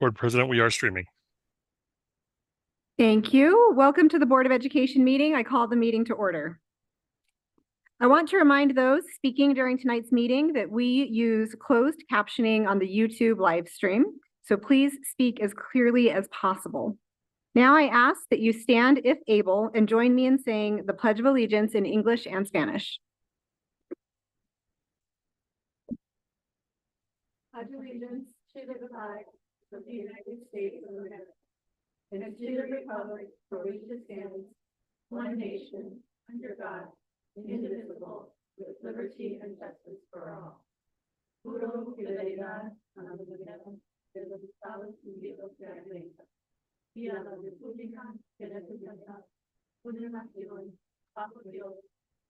Board President, we are streaming. Thank you. Welcome to the Board of Education meeting. I call the meeting to order. I want to remind those speaking during tonight's meeting that we use closed captioning on the YouTube live stream, so please speak as clearly as possible. Now I ask that you stand if able and join me in saying the Pledge of Allegiance in English and Spanish. Pledge allegiance to the flag of the United States of America and to the republic for which it stands, one nation, under God, indivisible, with liberty and justice for all. Juro fidelidad a la gobierno de los Estados Unidos de América y a la república que representa una nación bajo Dios,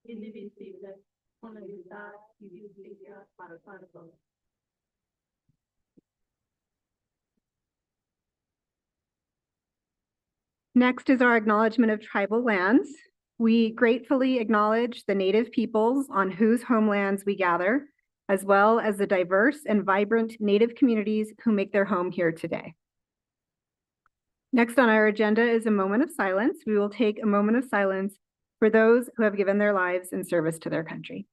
indivisible, con libertad y justicia para todos. Next is our acknowledgement of tribal lands. We gratefully acknowledge the Native peoples on whose homelands we gather, as well as the diverse and vibrant Native communities who make their home here today. Next on our agenda is a moment of silence. We will take a moment of silence for those who have given their lives in service to their country.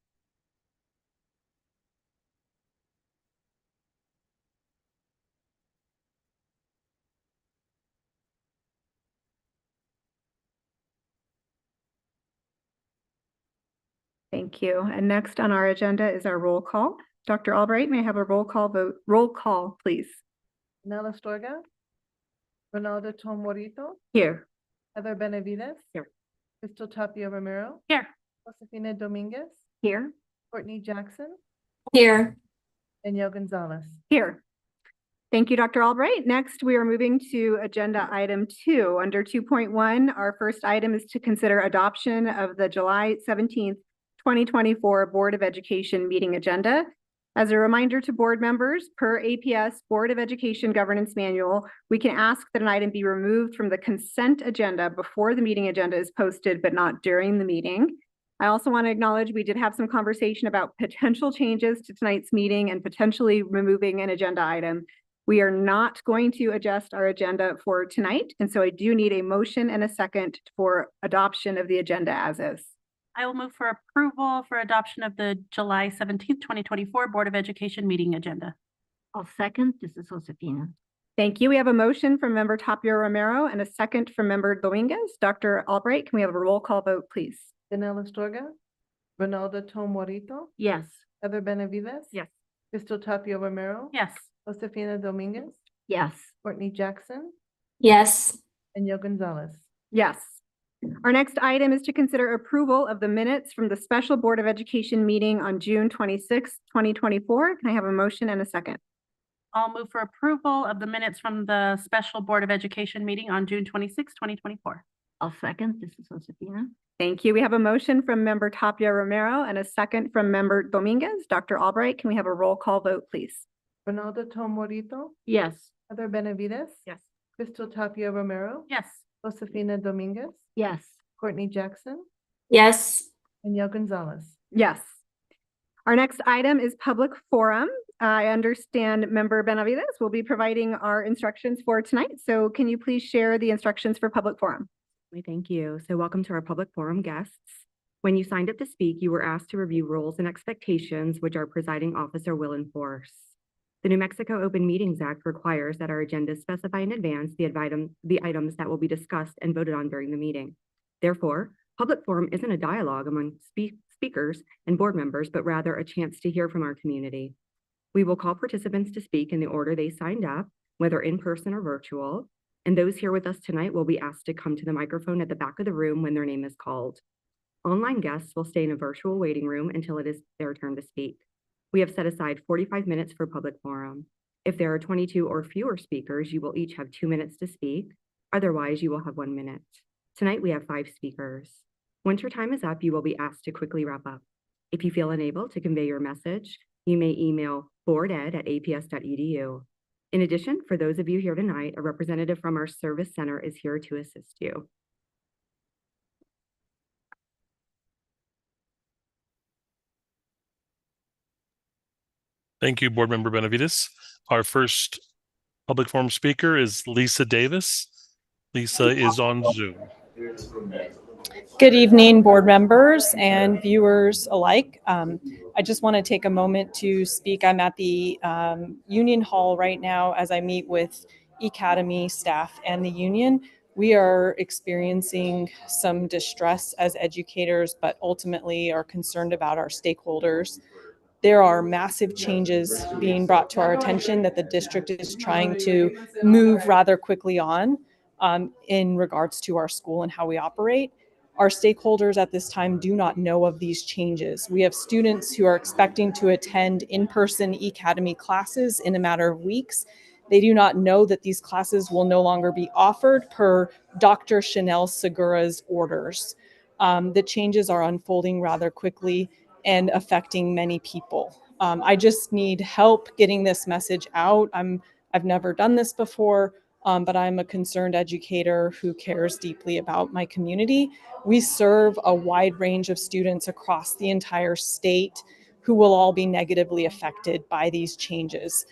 Thank you. And next on our agenda is our roll call. Dr. Albright, may I have a roll call vote? Roll call, please. Nela Astorga, Ronaldo Tomorito, Here. Heather Benavides. Here. Crystal Tapia Romero. Here. Josefina Dominguez. Here. Courtney Jackson. Here. Danielle Gonzalez. Here. Thank you, Dr. Albright. Next, we are moving to agenda item 2. Under 2.1, our first item is to consider adoption of the July 17th, 2024 Board of Education meeting agenda. As a reminder to board members, per APS Board of Education Governance Manual, we can ask that an item be removed from the consent agenda before the meeting agenda is posted, but not during the meeting. I also want to acknowledge we did have some conversation about potential changes to tonight's meeting and potentially removing an agenda item. We are not going to adjust our agenda for tonight, and so I do need a motion and a second for adoption of the agenda as is. I will move for approval for adoption of the July 17th, 2024 Board of Education meeting agenda. I'll second. This is Josefina. Thank you. We have a motion from member Tapia Romero and a second from member Dominguez. Dr. Albright, can we have a roll call vote, please? Nela Astorga, Ronaldo Tomorito. Yes. Heather Benavides. Yes. Crystal Tapia Romero. Yes. Josefina Dominguez. Yes. Courtney Jackson. Yes. Danielle Gonzalez. Yes. Our next item is to consider approval of the minutes from the Special Board of Education meeting on June 26, 2024. Can I have a motion and a second? I'll move for approval of the minutes from the Special Board of Education meeting on June 26, 2024. I'll second. This is Josefina. Thank you. We have a motion from member Tapia Romero and a second from member Dominguez. Dr. Albright, can we have a roll call vote, please? Ronaldo Tomorito. Yes. Heather Benavides. Yes. Crystal Tapia Romero. Yes. Josefina Dominguez. Yes. Courtney Jackson. Yes. Danielle Gonzalez. Yes. Our next item is public forum. I understand member Benavides will be providing our instructions for tonight. So can you please share the instructions for public forum? Thank you. So welcome to our public forum guests. When you signed up to speak, you were asked to review rules and expectations which our presiding officer will enforce. The New Mexico Open Meetings Act requires that our agendas specify in advance the items that will be discussed and voted on during the meeting. Therefore, public forum isn't a dialogue among speakers and board members, but rather a chance to hear from our community. We will call participants to speak in the order they signed up, whether in person or virtual, and those here with us tonight will be asked to come to the microphone at the back of the room when their name is called. Online guests will stay in a virtual waiting room until it is their turn to speak. We have set aside 45 minutes for public forum. If there are 22 or fewer speakers, you will each have 2 minutes to speak. Otherwise, you will have 1 minute. Tonight, we have 5 speakers. Once your time is up, you will be asked to quickly wrap up. If you feel unable to convey your message, you may email boarded@aps.edu. In addition, for those of you here tonight, a representative from our service center is here to assist you. Thank you, Board Member Benavides. Our first Public forum speaker is Lisa Davis. Lisa is on Zoom. Good evening, board members and viewers alike. I just want to take a moment to speak. I'm at the Union Hall right now as I meet with Academy staff and the union. We are experiencing some distress as educators, but ultimately are concerned about our stakeholders. There are massive changes being brought to our attention that the district is trying to move rather quickly on in regards to our school and how we operate. Our stakeholders at this time do not know of these changes. We have students who are expecting to attend in-person Academy classes in a matter of weeks. They do not know that these classes will no longer be offered per Dr. Chanel Segura's orders. The changes are unfolding rather quickly and affecting many people. I just need help getting this message out. I've never done this before, but I'm a concerned educator who cares deeply about my community. We serve a wide range of students across the entire state who will all be negatively affected by these changes.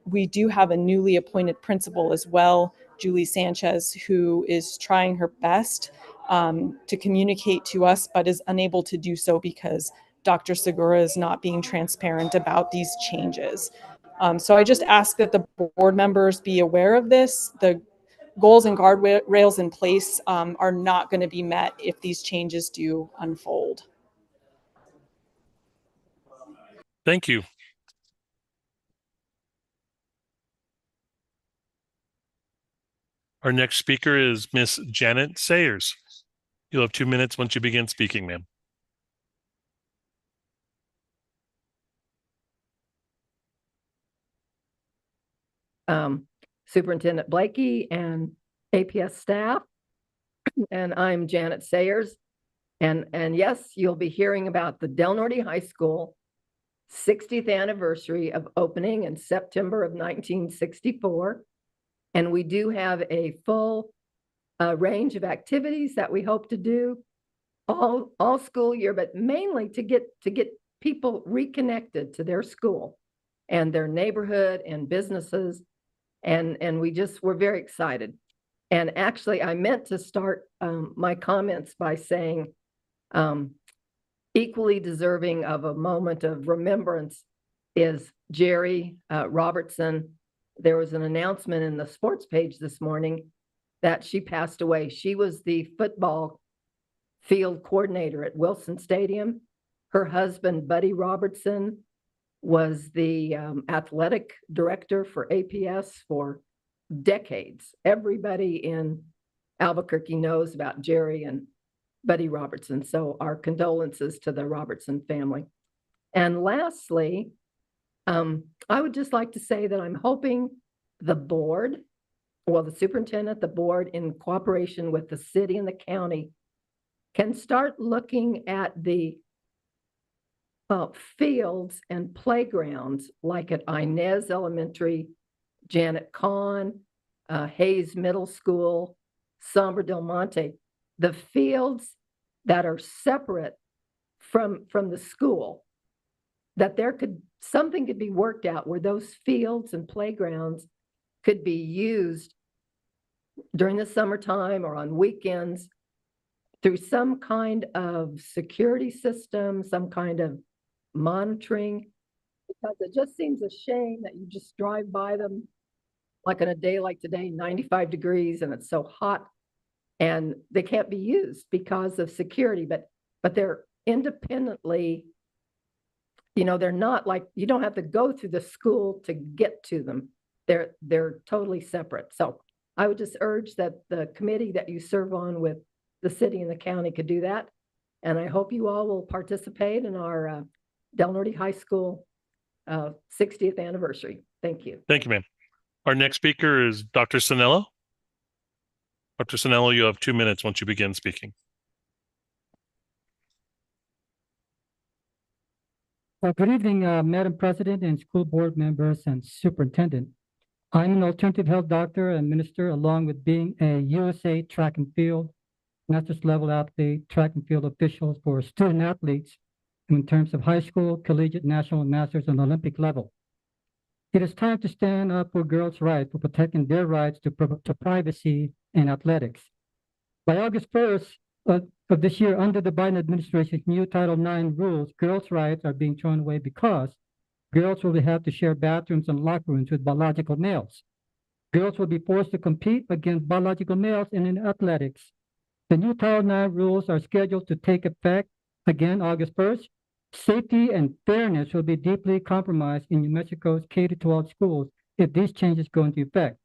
We do have a newly appointed principal as well, Julie Sanchez, who is trying her best to communicate to us, but is unable to do so because Dr. Segura is not being transparent about these changes. So I just ask that the board members be aware of this. The goals and guardrails in place are not going to be met if these changes do unfold. Thank you. Our next speaker is Miss Janet Sayers. You'll have 2 minutes once you begin speaking, ma'am. Superintendent Blakey and APS staff, and I'm Janet Sayers. And yes, you'll be hearing about the Del Norte High School 60th anniversary of opening in September of 1964. And we do have a full range of activities that we hope to do all school year, but mainly to get people reconnected to their school and their neighborhood and businesses. And we're very excited. And actually, I meant to start my comments by saying equally deserving of a moment of remembrance is Jerry Robertson. There was an announcement in the sports page this morning that she passed away. She was the football field coordinator at Wilson Stadium. Her husband, Buddy Robertson, was the athletic director for APS for decades. Everybody in Albuquerque knows about Jerry and Buddy Robertson. So our condolences to the Robertson family. And lastly, I would just like to say that I'm hoping the board, well, the superintendent, the board, in cooperation with the city and the county, can start looking at the fields and playgrounds like at Inez Elementary, Janet Kahn, Hayes Middle School, Sombra Del Monte, the fields that are separate from the school, that something could be worked out where those fields and playgrounds could be used during the summertime or on weekends through some kind of security system, some kind of monitoring, because it just seems a shame that you just drive by them like on a day like today, 95 degrees, and it's so hot, and they can't be used because of security, but they're independently, they're not like, you don't have to go through the school to get to them. They're totally separate. So I would just urge that the committee that you serve on with the city and the county could do that. And I hope you all will participate in our Del Norte High School 60th anniversary. Thank you. Thank you, ma'am. Our next speaker is Dr. Sanello. Dr. Sanello, you have 2 minutes once you begin speaking. Good evening, Madam President and school board members and superintendent. I'm an alternative health doctor and minister, along with being a USA track and field, master's level athlete, track and field officials for student athletes in terms of high school, collegiate, national, and masters, and Olympic level. It is time to stand up for girls' rights, for protecting their rights to privacy in athletics. By August 1st of this year, under the Biden administration's new Title IX rules, girls' rights are being thrown away because girls will have to share bathrooms and locker rooms with biological males. Girls will be forced to compete against biological males in athletics. The new Title IX rules are scheduled to take effect again August 1st. Safety and fairness will be deeply compromised in New Mexico's K-12 schools if these changes go into effect.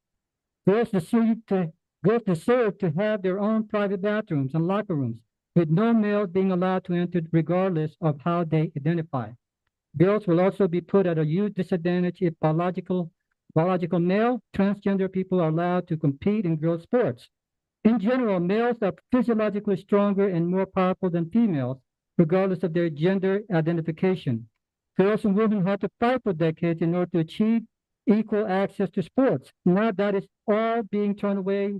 Girls deserve to have their own private bathrooms and locker rooms, with no male being allowed to enter regardless of how they identify. Girls will also be put at a huge disadvantage if biological male, transgender people are allowed to compete in girls' sports. In general, males are physiologically stronger and more powerful than females, regardless of their gender identification. Girls and women have to fight for decades in order to achieve equal access to sports. Now that is all being turned away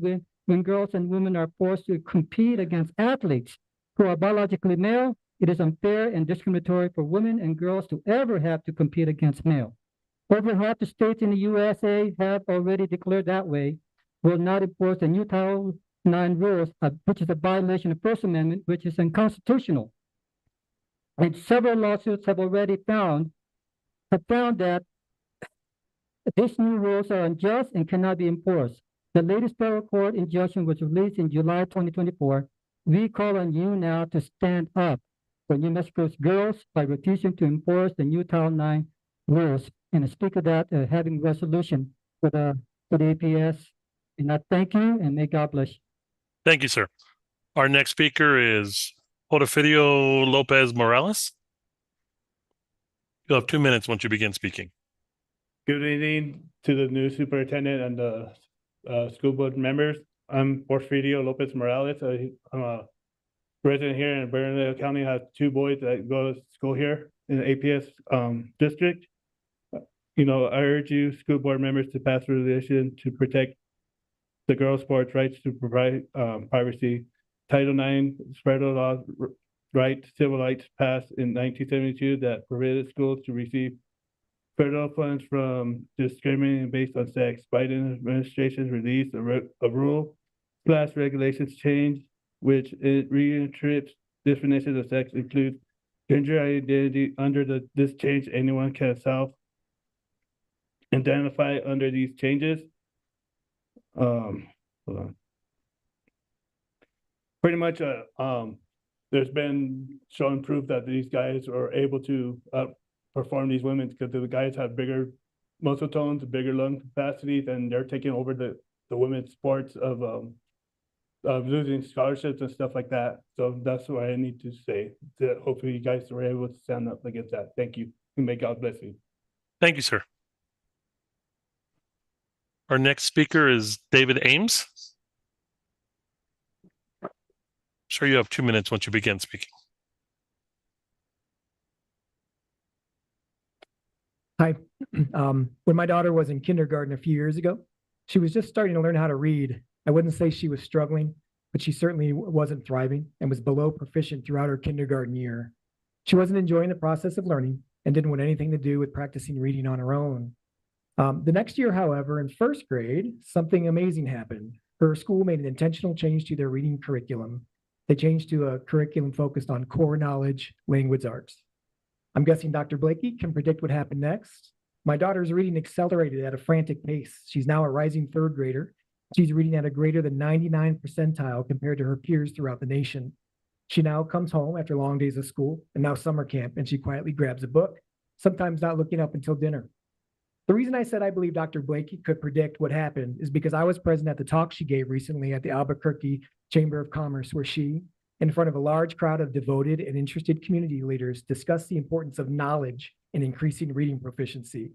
when girls and women are forced to compete against athletes who are biologically male. It is unfair and discriminatory for women and girls to ever have to compete against males. Over half the states in the USA have already declared that way, will not enforce the new Title IX rules, which is a violation of the First Amendment, which is unconstitutional. And several lawsuits have already found that these new rules are unjust and cannot be enforced. The latest federal court injunction was released in July 2024. We call on you now to stand up for New Mexico's girls by refusing to enforce the new Title IX rules. And I speak of that, having resolution for the APS. And I thank you and may God bless you. Thank you, sir. Our next speaker is Porfirio Lopez Morales. You'll have 2 minutes once you begin speaking. Good evening to the new superintendent and the school board members. I'm Porfirio Lopez Morales. I'm a resident here in Bernalillo County. I have 2 boys that go to school here in the APS district. You know, I urge you, school board members, to pass a resolution to protect the girls' sports rights to provide privacy. Title IX federal law civil rights passed in 1972 that prohibited schools to receive federal funds from discriminating based on sex. Biden administration released a rule/regulations change, which it reinterprets definitions of sex include gender identity. Under this change, anyone can self-identify under these changes. Hold on. Pretty much, there's been shown proof that these guys are able to perform these women because the guys have bigger muscle tones, bigger lung capacities, and they're taking over the women's sports of losing scholarships and stuff like that. So that's what I need to say. That hopefully you guys are able to stand up against that. Thank you, and may God bless you. Thank you, sir. Our next speaker is David Ames. Sure, you have 2 minutes once you begin speaking. Hi. When my daughter was in kindergarten a few years ago, she was just starting to learn how to read. I wouldn't say she was struggling, but she certainly wasn't thriving and was below proficient throughout her kindergarten year. She wasn't enjoying the process of learning and didn't want anything to do with practicing reading on her own. The next year, however, in first grade, something amazing happened. Her school made an intentional change to their reading curriculum. They changed to a curriculum focused on core knowledge, language arts. I'm guessing Dr. Blakey can predict what happened next. My daughter's reading accelerated at a frantic pace. She's now a rising 3rd grader. She's reading at a greater than 99 percentile compared to her peers throughout the nation. She now comes home after long days of school and now summer camp, and she quietly grabs a book, sometimes not looking up until dinner. The reason I said I believe Dr. Blakey could predict what happened is because I was present at the talk she gave recently at the Albuquerque Chamber of Commerce, where she, in front of a large crowd of devoted and interested community leaders, discussed the importance of knowledge in increasing reading proficiency.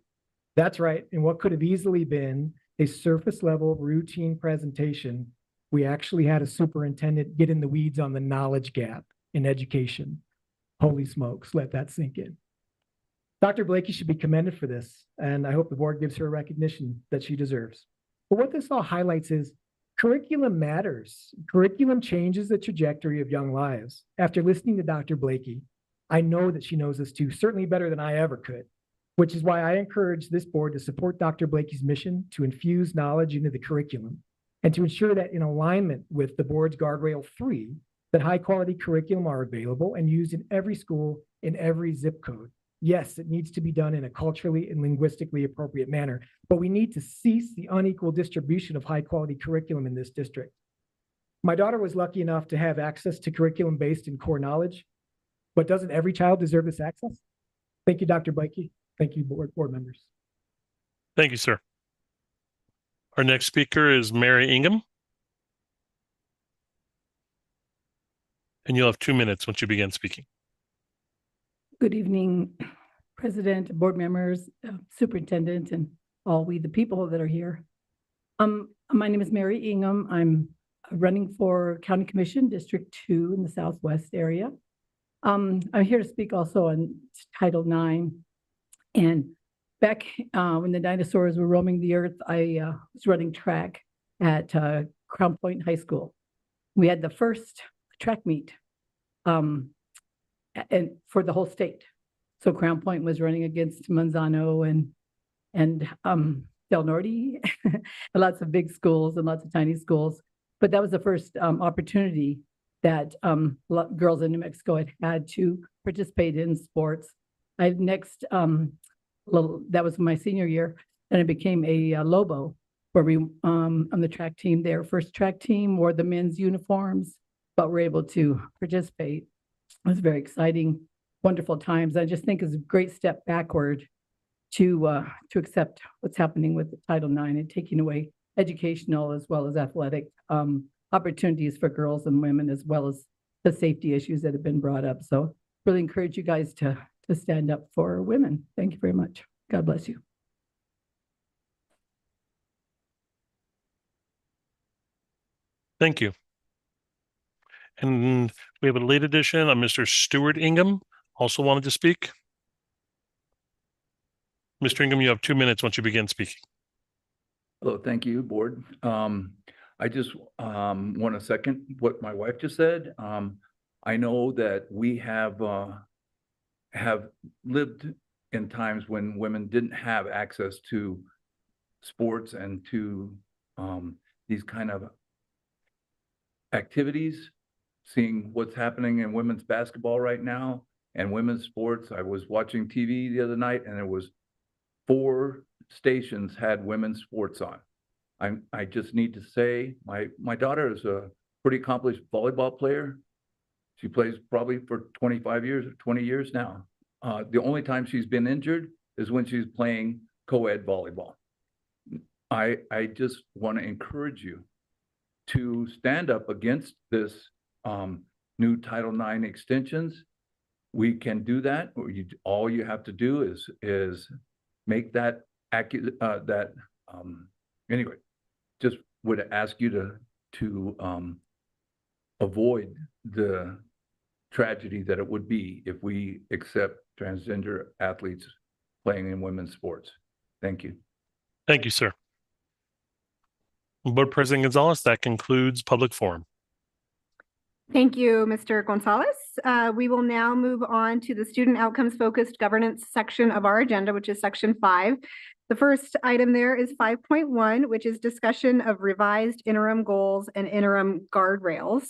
That's right, in what could have easily been a surface level routine presentation, we actually had a superintendent get in the weeds on the knowledge gap in education. Holy smokes, let that sink in. Dr. Blakey should be commended for this, and I hope the board gives her a recognition that she deserves. But what this all highlights is curriculum matters. Curriculum changes the trajectory of young lives. After listening to Dr. Blakey, I know that she knows this too, certainly better than I ever could. which is why I encourage this board to support Dr. Blakey's mission to infuse knowledge into the curriculum and to ensure that in alignment with the board's guardrail 3, that high quality curriculum are available and used in every school in every zip code. Yes, it needs to be done in a culturally and linguistically appropriate manner, but we need to cease the unequal distribution of high quality curriculum in this district. My daughter was lucky enough to have access to curriculum based in core knowledge, but doesn't every child deserve this access? Thank you, Dr. Blakey. Thank you, board members. Thank you, sir. Our next speaker is Mary Ingham. And you'll have 2 minutes once you begin speaking. Good evening, President, board members, superintendent, and all we the people that are here. My name is Mary Ingham. I'm running for County Commission District 2 in the Southwest area. I'm here to speak also on Title IX. And back when the dinosaurs were roaming the earth, I was running track at Crown Point High School. We had the first track meet and for the whole state. So Crown Point was running against Manzano and Del Norte, lots of big schools and lots of tiny schools. But that was the first opportunity that girls in New Mexico had to participate in sports. I next, that was my senior year, and I became a Lobo, where we on the track team there, first track team, wore the men's uniforms, but were able to participate. It was very exciting, wonderful times. I just think it's a great step backward to accept what's happening with Title IX and taking away educational as well as athletic opportunities for girls and women, as well as the safety issues that have been brought up. So really encourage you guys to stand up for women. Thank you very much. God bless you. Thank you. And we have a late addition on Mr. Stuart Ingham, also wanted to speak. Mr. Ingham, you have 2 minutes once you begin speaking. Hello, thank you, board. I just want to second what my wife just said. I know that we have lived in times when women didn't have access to sports and to these kind of activities. Seeing what's happening in women's basketball right now and women's sports. I was watching TV the other night and there was 4 stations had women's sports on. I just need to say my daughter is a pretty accomplished volleyball player. She plays probably for 25 years or 20 years now. The only time she's been injured is when she's playing co-ed volleyball. I just want to encourage you to stand up against this new Title IX extensions. We can do that. All you have to do is make that anyway. Just would ask you to avoid the tragedy that it would be if we accept transgender athletes playing in women's sports. Thank you. Thank you, sir. Board President Gonzalez, that concludes public forum. Thank you, Mr. Gonzalez. We will now move on to the student outcomes focused governance section of our agenda, which is section 5. The first item there is 5.1, which is discussion of revised interim goals and interim guardrails.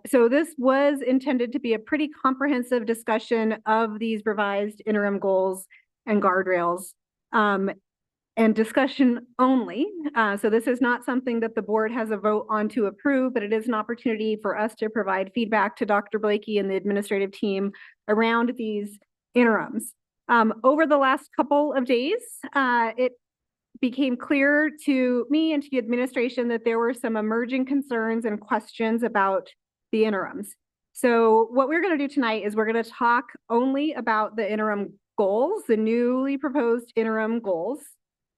So this was intended to be a pretty comprehensive discussion of these revised interim goals and guardrails. And discussion only. So this is not something that the board has a vote on to approve, but it is an opportunity for us to provide feedback to Dr. Blakey and the administrative team around these interims. Over the last couple of days, it became clear to me and to the administration that there were some emerging concerns and questions about the interims. So what we're going to do tonight is we're going to talk only about the interim goals, the newly proposed interim goals.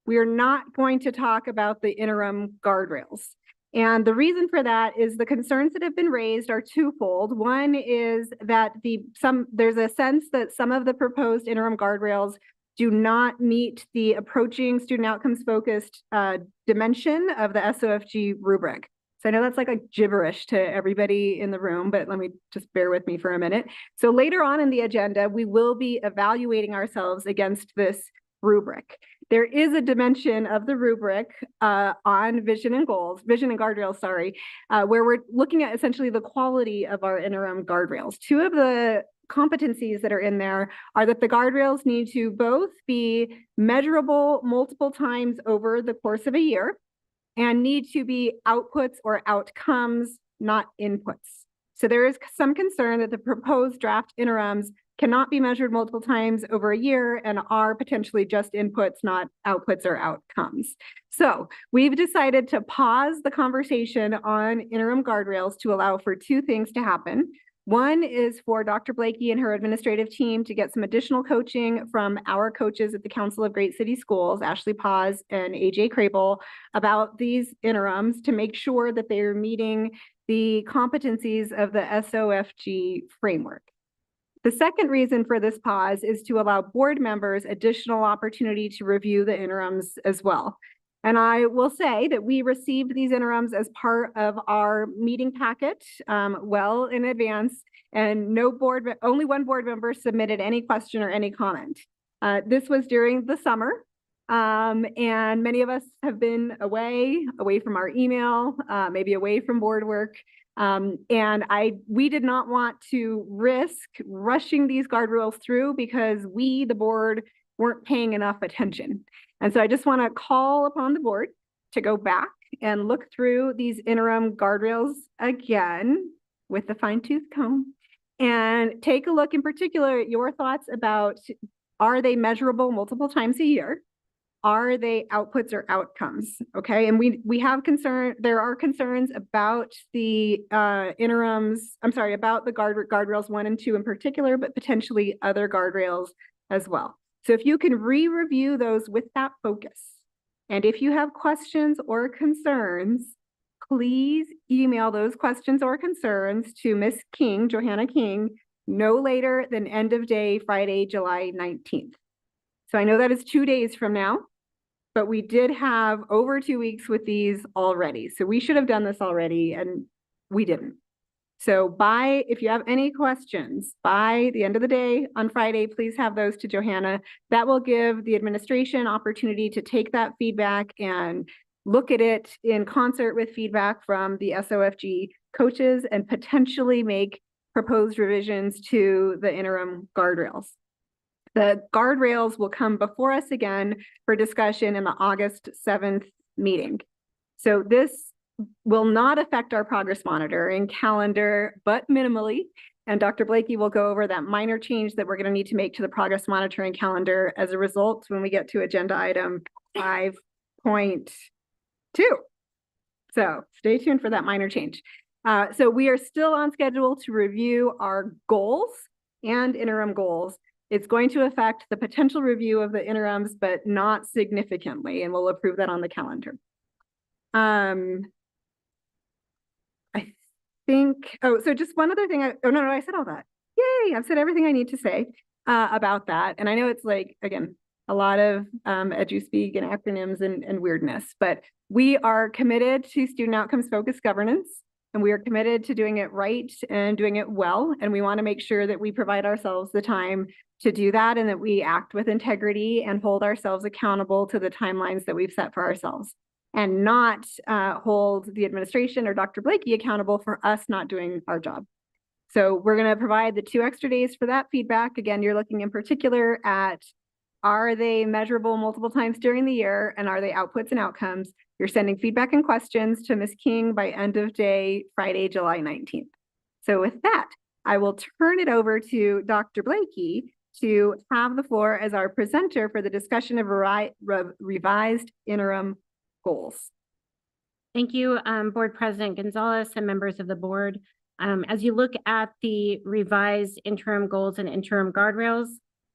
We are not going to talk about the interim guardrails. And the reason for that is the concerns that have been raised are twofold. One is that there's a sense that some of the proposed interim guardrails do not meet the approaching student outcomes focused dimension of the SOFG rubric. So I know that's like a gibberish to everybody in the room, but let me just bear with me for a minute. So later on in the agenda, we will be evaluating ourselves against this rubric. There is a dimension of the rubric on vision and guardrails, where we're looking at essentially the quality of our interim guardrails. Two of the competencies that are in there are that the guardrails need to both be measurable multiple times over the course of a year and need to be outputs or outcomes, not inputs. So there is some concern that the proposed draft interims cannot be measured multiple times over a year and are potentially just inputs, not outputs or outcomes. So we've decided to pause the conversation on interim guardrails to allow for two things to happen. One is for Dr. Blakey and her administrative team to get some additional coaching from our coaches at the Council of Great City Schools, Ashley Paz and AJ Crable, about these interims to make sure that they are meeting the competencies of the SOFG framework. The second reason for this pause is to allow board members additional opportunity to review the interims as well. And I will say that we received these interims as part of our meeting packet well in advance, and only one board member submitted any question or any comment. This was during the summer, and many of us have been away from our email, maybe away from board work. We did not want to risk rushing these guardrails through because we, the board, weren't paying enough attention. And so I just want to call upon the board to go back and look through these interim guardrails again with the fine-tooth comb and take a look in particular at your thoughts about, are they measurable multiple times a year? Are they outputs or outcomes? Okay, and there are concerns about the about the guardrails 1 and 2 in particular, but potentially other guardrails as well. So if you can re-review those with that focus, and if you have questions or concerns, please email those questions or concerns to Ms. King, Johanna King, no later than end of day, Friday, July 19th. So I know that is 2 days from now, but we did have over 2 weeks with these already. So we should have done this already and we didn't. So if you have any questions by the end of the day on Friday, please have those to Johanna. That will give the administration opportunity to take that feedback and look at it in concert with feedback from the SOFG coaches and potentially make proposed revisions to the interim guardrails. The guardrails will come before us again for discussion in the August 7th meeting. So this will not affect our progress monitoring calendar, but minimally. And Dr. Blakey will go over that minor change that we're going to need to make to the progress monitoring calendar as a result when we get to agenda item 5.2. So stay tuned for that minor change. So we are still on schedule to review our goals and interim goals. It's going to affect the potential review of the interims, but not significantly, and we'll approve that on the calendar. So just one other thing. I said all that. Yay, I've said everything I need to say about that. And I know it's like, again, a lot of edu-speak and acronyms and weirdness, but we are committed to student outcomes focused governance, and we are committed to doing it right and doing it well. And we want to make sure that we provide ourselves the time to do that and that we act with integrity and hold ourselves accountable to the timelines that we've set for ourselves, and not hold the administration or Dr. Blakey accountable for us not doing our job. So we're going to provide the 2 extra days for that feedback. Again, you're looking in particular at, are they measurable multiple times during the year, and are they outputs and outcomes? You're sending feedback and questions to Ms. King by end of day, Friday, July 19th. So with that, I will turn it over to Dr. Blakey to have the floor as our presenter for the discussion of revised interim goals. Thank you, Board President Gonzalez and members of the board. As you look at the revised interim goals and interim guardrails,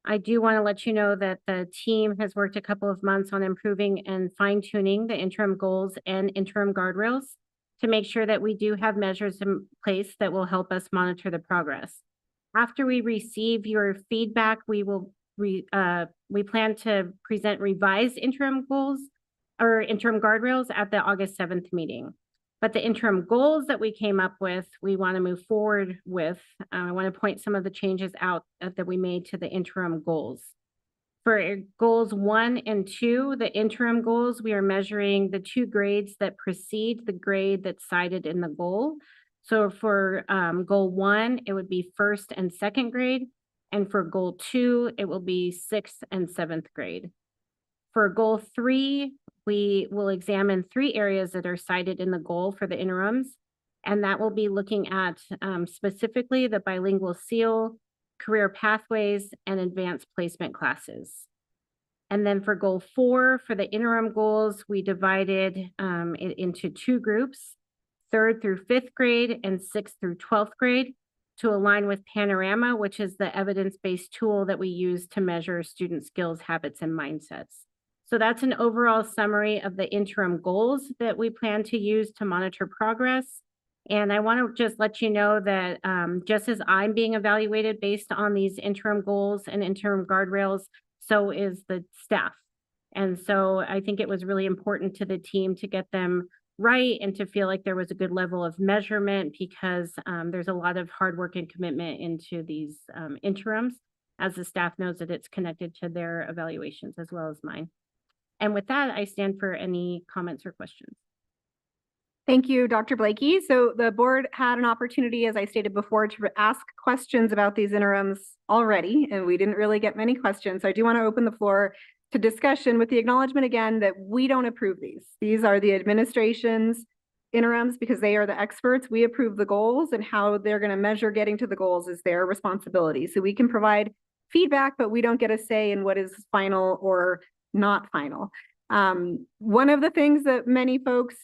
I do want to let you know that the team has worked a couple of months on improving and fine-tuning the interim goals and interim guardrails to make sure that we do have measures in place that will help us monitor the progress. After we receive your feedback, we plan to present revised interim goals or interim guardrails at the August 7th meeting. But the interim goals that we came up with, we want to move forward with. I want to point some of the changes out that we made to the interim goals. For goals 1 and 2, the interim goals, we are measuring the 2 grades that precede the grade that's cited in the goal. So for goal 1, it would be 1st and 2nd grade. And for goal 2, it will be 6th and 7th grade. For goal 3, we will examine 3 areas that are cited in the goal for the interims. And that will be looking at specifically the bilingual seal, career pathways, and advanced placement classes. And then for goal 4, for the interim goals, we divided it into 2 groups, 3rd through 5th grade and 6th through 12th grade, to align with Panorama, which is the evidence-based tool that we use to measure student skills, habits, and mindsets. So that's an overall summary of the interim goals that we plan to use to monitor progress. And I want to just let you know that just as I'm being evaluated based on these interim goals and interim guardrails, so is the staff. And so I think it was really important to the team to get them right and to feel like there was a good level of measurement, because there's a lot of hard work and commitment into these interims, as the staff knows that it's connected to their evaluations as well as mine. And with that, I stand for any comments or questions. Thank you, Dr. Blakey. So the board had an opportunity, as I stated before, to ask questions about these interims already, and we didn't really get many questions. So I do want to open the floor to discussion with the acknowledgement again that we don't approve these. These are the administration's interims because they are the experts. We approve the goals, and how they're going to measure getting to the goals is their responsibility. So we can provide feedback, but we don't get a say in what is final or not final. One of the things that many folks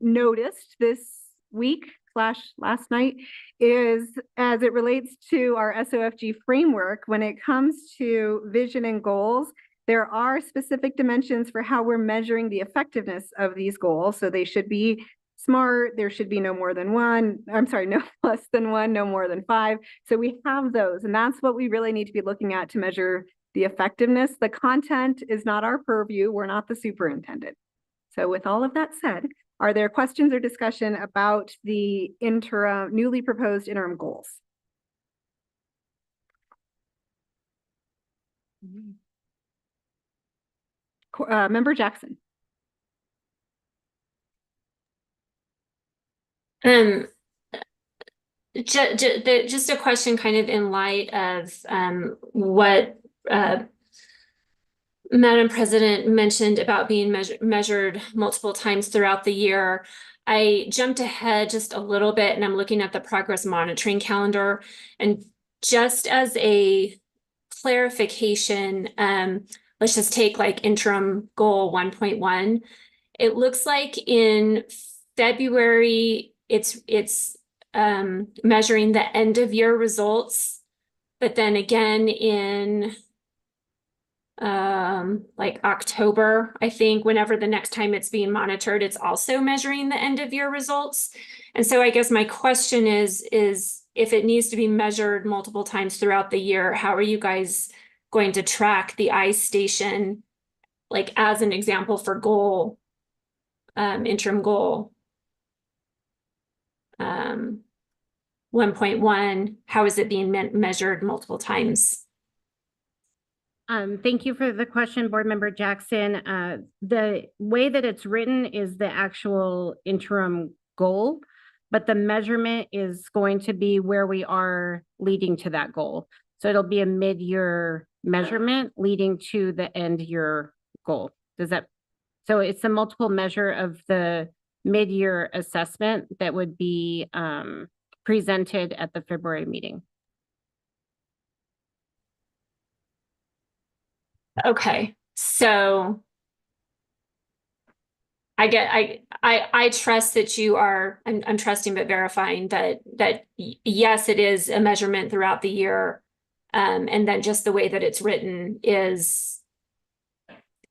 noticed this week / last night is, as it relates to our SOFG framework, when it comes to vision and goals, there are specific dimensions for how we're measuring the effectiveness of these goals. So they should be SMART, there should be no more than 1, I'm sorry, no less than 1, no more than 5. So we have those, and that's what we really need to be looking at to measure the effectiveness. The content is not our purview. We're not the superintendent. So with all of that said, are there questions or discussion about the newly proposed interim goals? Member Jackson. Just a question kind of in light of what Madam President mentioned about being measured multiple times throughout the year. I jumped ahead just a little bit, and I'm looking at the progress monitoring calendar. And just as a clarification, let's just take like interim goal 1.1. It looks like in February, it's measuring the end of year results, but then again in like October, I think, whenever the next time it's being monitored, it's also measuring the end of year results. And so I guess my question is if it needs to be measured multiple times throughout the year, how are you guys going to track the iStation, like as an example for goal, interim goal 1.1, how is it being measured multiple times? Thank you for the question, Board Member Jackson. The way that it's written is the actual interim goal, but the measurement is going to be where we are leading to that goal. So it'll be a mid-year measurement leading to the end year goal. So it's a multiple measure of the mid-year assessment that would be presented at the February meeting. Okay, so I trust that you are, I'm trusting but verifying that yes, it is a measurement throughout the year. And then just the way that it's written is,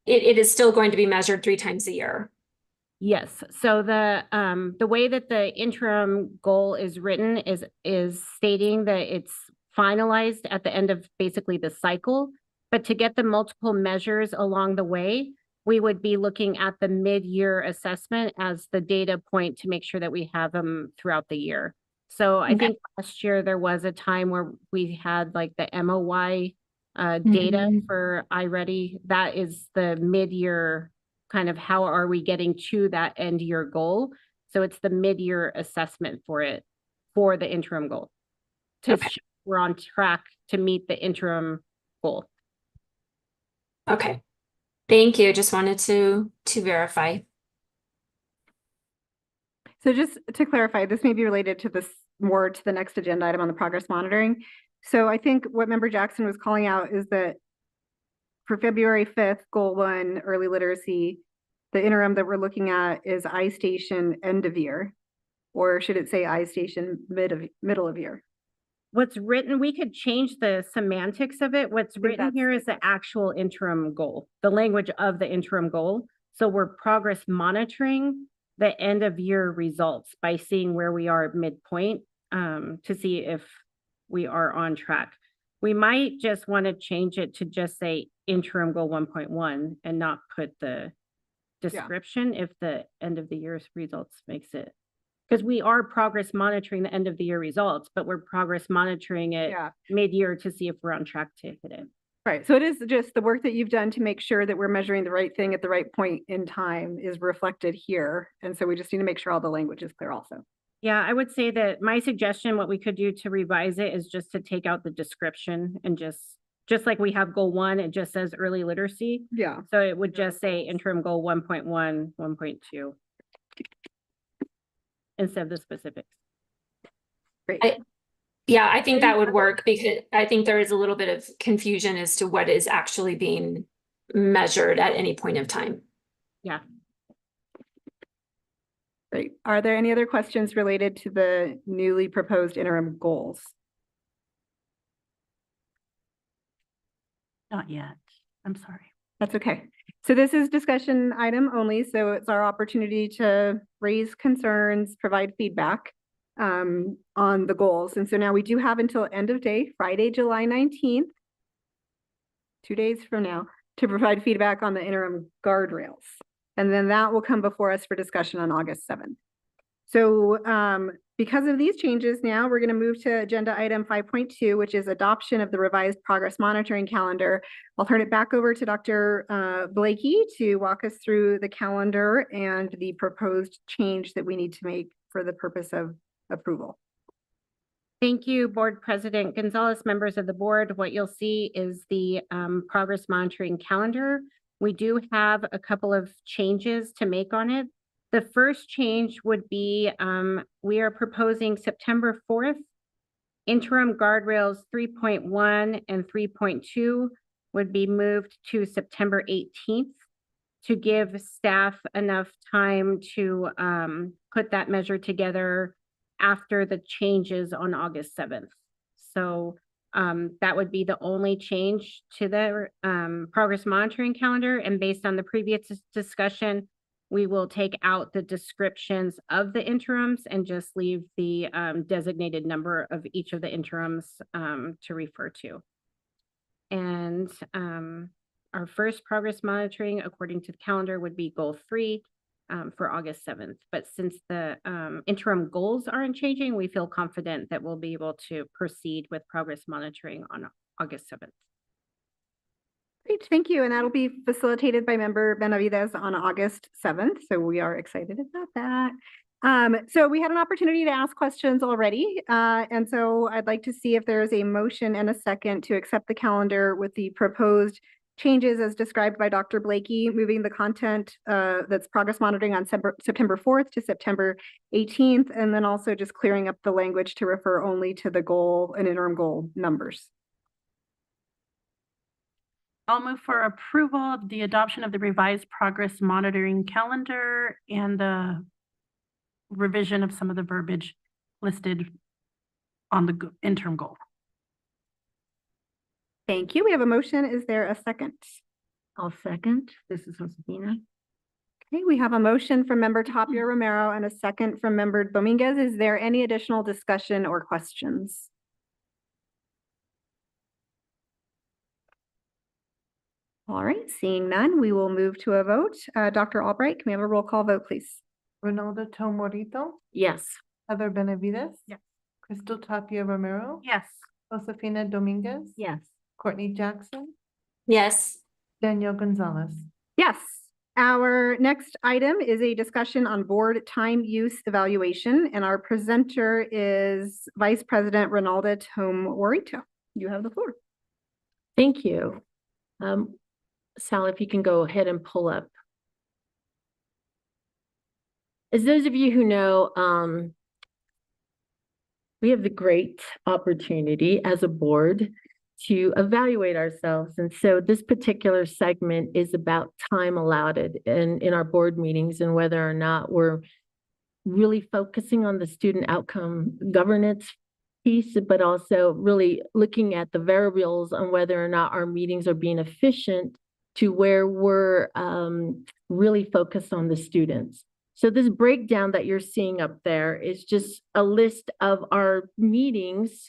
it is still going to be measured 3 times a year. Yes, so the way that the interim goal is written is stating that it's finalized at the end of basically the cycle. But to get the multiple measures along the way, we would be looking at the mid-year assessment as the data point to make sure that we have them throughout the year. So I think last year there was a time where we had like the MOY data for iReady. That is the mid-year kind of how are we getting to that end year goal. So it's the mid-year assessment for it, for the interim goal. We're on track to meet the interim goal. Okay. Thank you. Just wanted to verify. So just to clarify, this may be related to this more to the next agenda item on the progress monitoring. So I think what Member Jackson was calling out is that for February 5th, Goal 1, early literacy, the interim that we're looking at is iStation end of year, or should it say iStation middle of year? What's written, we could change the semantics of it. What's written here is the actual interim goal, the language of the interim goal. So we're progress monitoring the end of year results by seeing where we are at midpoint to see if we are on track. We might just want to change it to just say interim goal 1.1 and not put the description if the end of the year's results makes it. Because we are progress monitoring the end of the year results, but we're progress monitoring it mid-year to see if we're on track to hit it. Right. So it is just the work that you've done to make sure that we're measuring the right thing at the right point in time is reflected here. And so we just need to make sure all the language is clear also. Yeah, I would say that my suggestion, what we could do to revise it is just to take out the description and just like we have goal 1, it just says early literacy. Yeah. So it would just say interim goal 1.1, 1.2. Instead of the specifics. Great. Yeah, I think that would work because I think there is a little bit of confusion as to what is actually being measured at any point of time. Yeah. Great. Are there any other questions related to the newly proposed interim goals? Not yet. I'm sorry. That's okay. So this is discussion item only, so it's our opportunity to raise concerns, provide feedback on the goals. And so now we do have until end of day, Friday, July 19th, 2 days from now, to provide feedback on the interim guardrails. And then that will come before us for discussion on August 7th. So because of these changes now, we're going to move to agenda item 5.2, which is adoption of the revised progress monitoring calendar. I'll turn it back over to Dr. Blakey to walk us through the calendar and the proposed change that we need to make for the purpose of approval. Thank you, Board President Gonzalez, members of the board. What you'll see is the progress monitoring calendar. We do have a couple of changes to make on it. The first change would be we are proposing September 4th. Interim guardrails 3.1 and 3.2 would be moved to September 18th to give staff enough time to put that measure together after the changes on August 7th. So that would be the only change to the progress monitoring calendar. And based on the previous discussion, we will take out the descriptions of the interims and just leave the designated number of each of the interims to refer to. And our first progress monitoring, according to the calendar, would be goal 3 for August 7th. But since the interim goals aren't changing, we feel confident that we'll be able to proceed with progress monitoring on August 7th. Great, thank you. And that'll be facilitated by Member Benavides on August 7th. So we are excited about that. So we had an opportunity to ask questions already. And so I'd like to see if there is a motion and a second to accept the calendar with the proposed changes as described by Dr. Blakey, moving the content that's progress monitoring on September 4th to September 18th, and then also just clearing up the language to refer only to the goal and interim goal numbers. I'll move for approval of the adoption of the revised progress monitoring calendar and the revision of some of the verbiage listed on the interim goal. Thank you. We have a motion. Is there a second? I'll second. This is Josefina. Okay, we have a motion from Member Tapia Romero and a second from Member Dominguez. Is there any additional discussion or questions? All right, seeing none, we will move to a vote. Dr. Albright, can we have a roll call vote, please? Ronaldo Tomorito, Yes. Heather Benavides. Yes. Crystal Tapia Romero. Yes. Josefina Dominguez. Yes. Courtney Jackson, Yes. Danielle Gonzalez. Yes. Our next item is a discussion on board time use evaluation, and our presenter is Vice President Ronalda Tomorito. You have the floor. Thank you. Sal, if you can go ahead and pull up. As those of you who know, we have the great opportunity as a board to evaluate ourselves. And so this particular segment is about time allotted in our board meetings and whether or not we're really focusing on the student outcome governance piece, but also really looking at the variables on whether or not our meetings are being efficient to where we're really focused on the students. So this breakdown that you're seeing up there is just a list of our meetings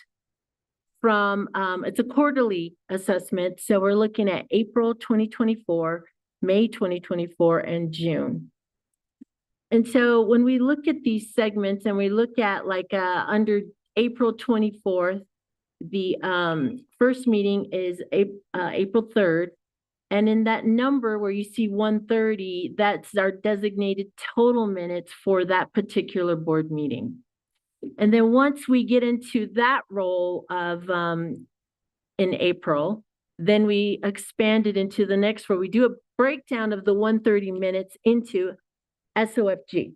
from, it's a quarterly assessment. So we're looking at April 2024, May 2024, and June. And so when we look at these segments and we look at like under April 24th, the first meeting is April 3rd. And in that number where you see 130, that's our designated total minutes for that particular board meeting. And then once we get into that role of in April, then we expand it into the next where we do a breakdown of the 130 minutes into SOFG.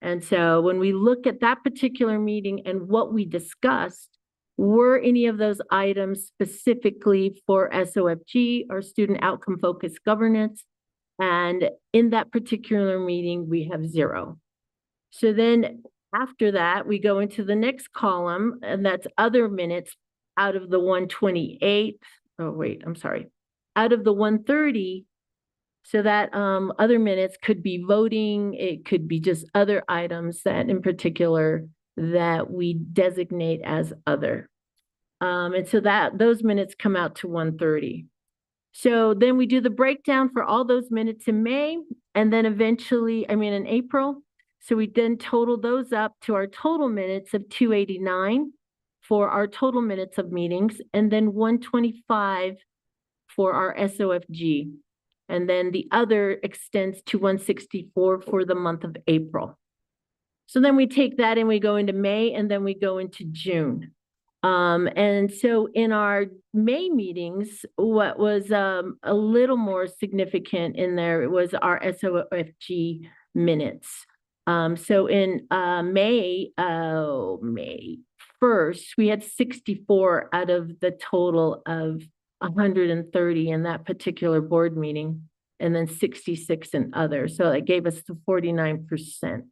And so when we look at that particular meeting and what we discussed, were any of those items specifically for SOFG or student outcome focused governance? And in that particular meeting, we have 0. So then after that, we go into the next column, and that's other minutes out of the 128. Oh, wait, I'm sorry. Out of the 130, so that other minutes could be voting, it could be just other items that in particular that we designate as other. And so that those minutes come out to 130. So then we do the breakdown for all those minutes in May, and then eventually, in April. So we then total those up to our total minutes of 289 for our total minutes of meetings, and then 125 for our SOFG. And then the other extends to 164 for the month of April. So then we take that and we go into May, and then we go into June. And so in our May meetings, what was a little more significant in there was our SOFG minutes. So in May 1st, we had 64 out of the total of 130 in that particular board meeting, and then 66 in others. So that gave us the 49%.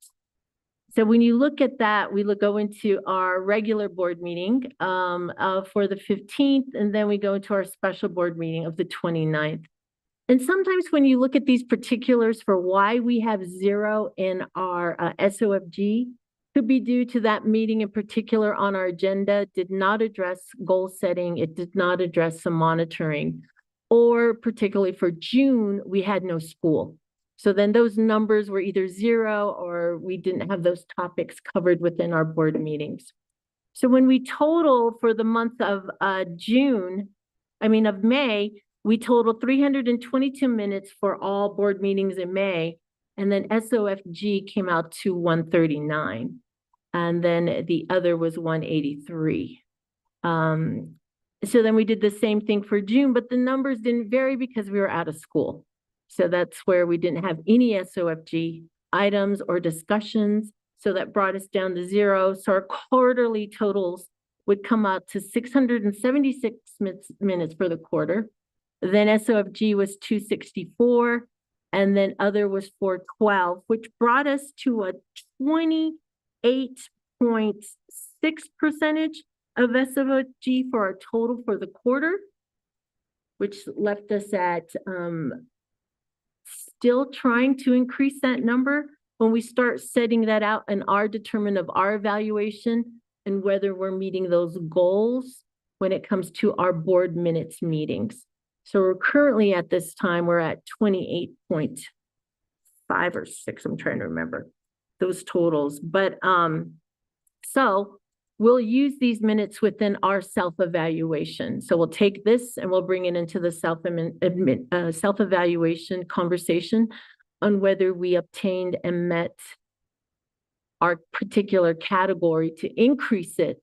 So when you look at that, we go into our regular board meeting for the 15th, and then we go into our special board meeting of the 29th. And sometimes when you look at these particulars for why we have 0 in our SOFG, could be due to that meeting in particular on our agenda did not address goal setting, it did not address some monitoring, or particularly for June, we had no school. So then those numbers were either 0 or we didn't have those topics covered within our board meetings. So when we total for the month of May, we totaled 322 minutes for all board meetings in May, and then SOFG came out to 139. And then the other was 183. So then we did the same thing for June, but the numbers didn't vary because we were out of school. So that's where we didn't have any SOFG items or discussions. So that brought us down to 0. So our quarterly totals would come out to 676 minutes for the quarter. Then SOFG was 264, and then other was 412, which brought us to a 28.6% of SOFG for our total for the quarter, which left us at still trying to increase that number when we start setting that out in our determinant of our evaluation and whether we're meeting those goals when it comes to our board minutes meetings. So we're currently at this time, we're at 28.5 or 6. I'm trying to remember those totals, but, so we'll use these minutes within our self-evaluation. So we'll take this and we'll bring it into the self-evaluation conversation on whether we obtained and met our particular category to increase it.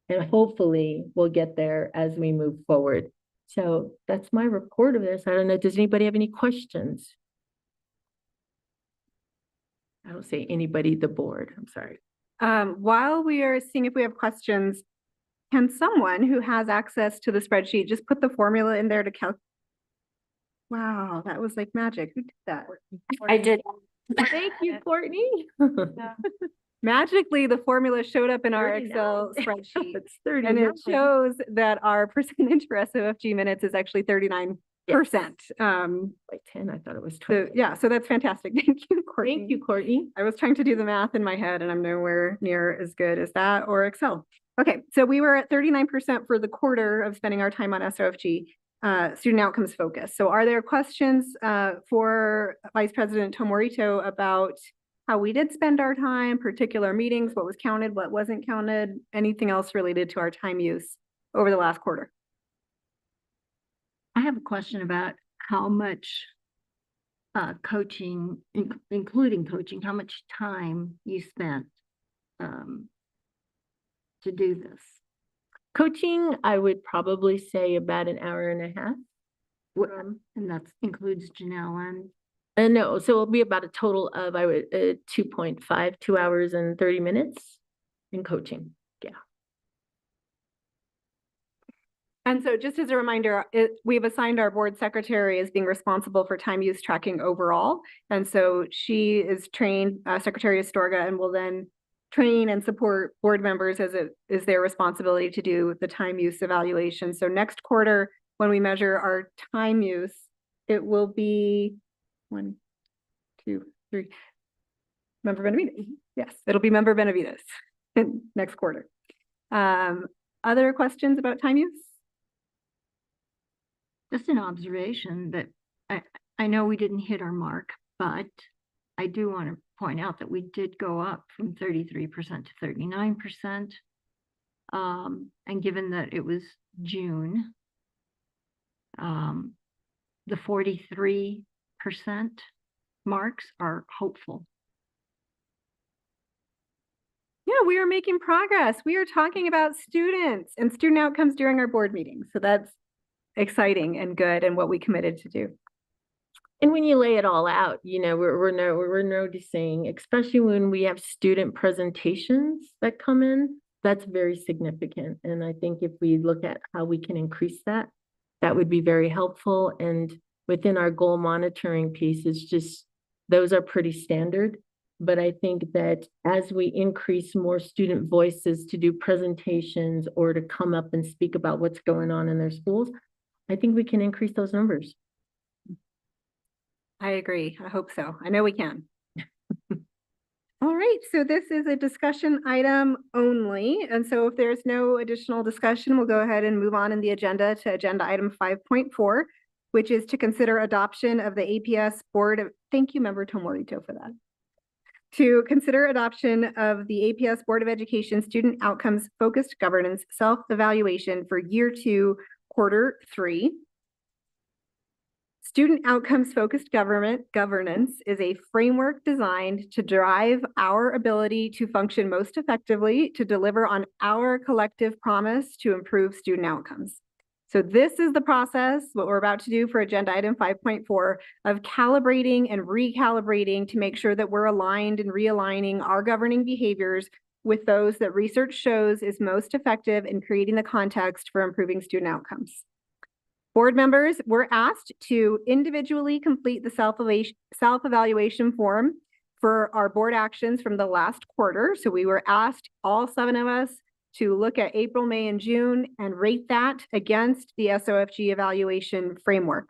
And hopefully we'll get there as we move forward. So that's my report of this. I don't know, does anybody have any questions? I don't say anybody, the board, I'm sorry. While we are seeing if we have questions, can someone who has access to the spreadsheet just put the formula in there to calculate? Wow, that was like magic. Who did that? I did. Thank you, Courtney. Magically, the formula showed up in our 39. Excel spreadsheet. It's And 39. it shows that our percentage for SOFG minutes is actually 39%. Like 10, I thought it was 20. So yeah, so that's fantastic. Thank you, Courtney. Thank you, Courtney. I was trying to do the math in my head and I'm nowhere near as good as that or Excel. Okay, so we were at 39% for the quarter of spending our time on SOFG, student outcomes focus. So are there questions for Vice President Tomorito about how we did spend our time, particular meetings, what was counted, what wasn't counted, anything else related to our time use over the last quarter? I have a question about how much coaching, including coaching, how much time you spent to do this. Coaching, I would probably say about an hour and a half. And that includes Janelle and No, so it'll be about a total of, 2.5, 2 hours and 30 minutes in coaching. Yeah. And so just as a reminder, we've assigned our board secretary as being responsible for time use tracking overall. And so she is trained, Secretary Astorga, and will then train and support board members as it is their responsibility to do the time use evaluation. So next quarter, when we measure our time use, it will be 1, 2, 3. Member Benavides. Yes, it'll be Member Benavides next quarter. Other questions about time use? just an observation that I know we didn't hit our mark, but I do want to point out that we did go up from 33% to 39%. And given that it was June, the 43% marks are hopeful. Yeah, we are making progress. We are talking about students and student outcomes during our board meetings. So that's exciting and good and what we committed to do. And when you lay it all out, you know, we're noticing, especially when we have student presentations that come in, that's very significant. And I think if we look at how we can increase that, that would be very helpful. And within our goal monitoring piece, it's just, those are pretty standard. But I think that as we increase more student voices to do presentations or to come up and speak about what's going on in their schools, I think we can increase those numbers. I agree. I hope so. I know we can. All right, so this is a discussion item only. And so if there's no additional discussion, we'll go ahead and move on in the agenda to agenda item 5.4, which is to consider adoption of the APS Board of, thank you, Member Tomorito, for that. To consider adoption of the APS Board of Education Student Outcomes Focused Governance Self-Evaluation for Year 2, Quarter 3. Student Outcomes Focused Governance is a framework designed to drive our ability to function most effectively to deliver on our collective promise to improve student outcomes. So this is the process, what we're about to do for agenda item 5.4 of calibrating and recalibrating to make sure that we're aligned and realigning our governing behaviors with those that research shows is most effective in creating the context for improving student outcomes. Board members were asked to individually complete the self-evaluation form for our board actions from the last quarter. So we were asked, all 7 of us, to look at April, May, and June and rate that against the SOFG evaluation framework.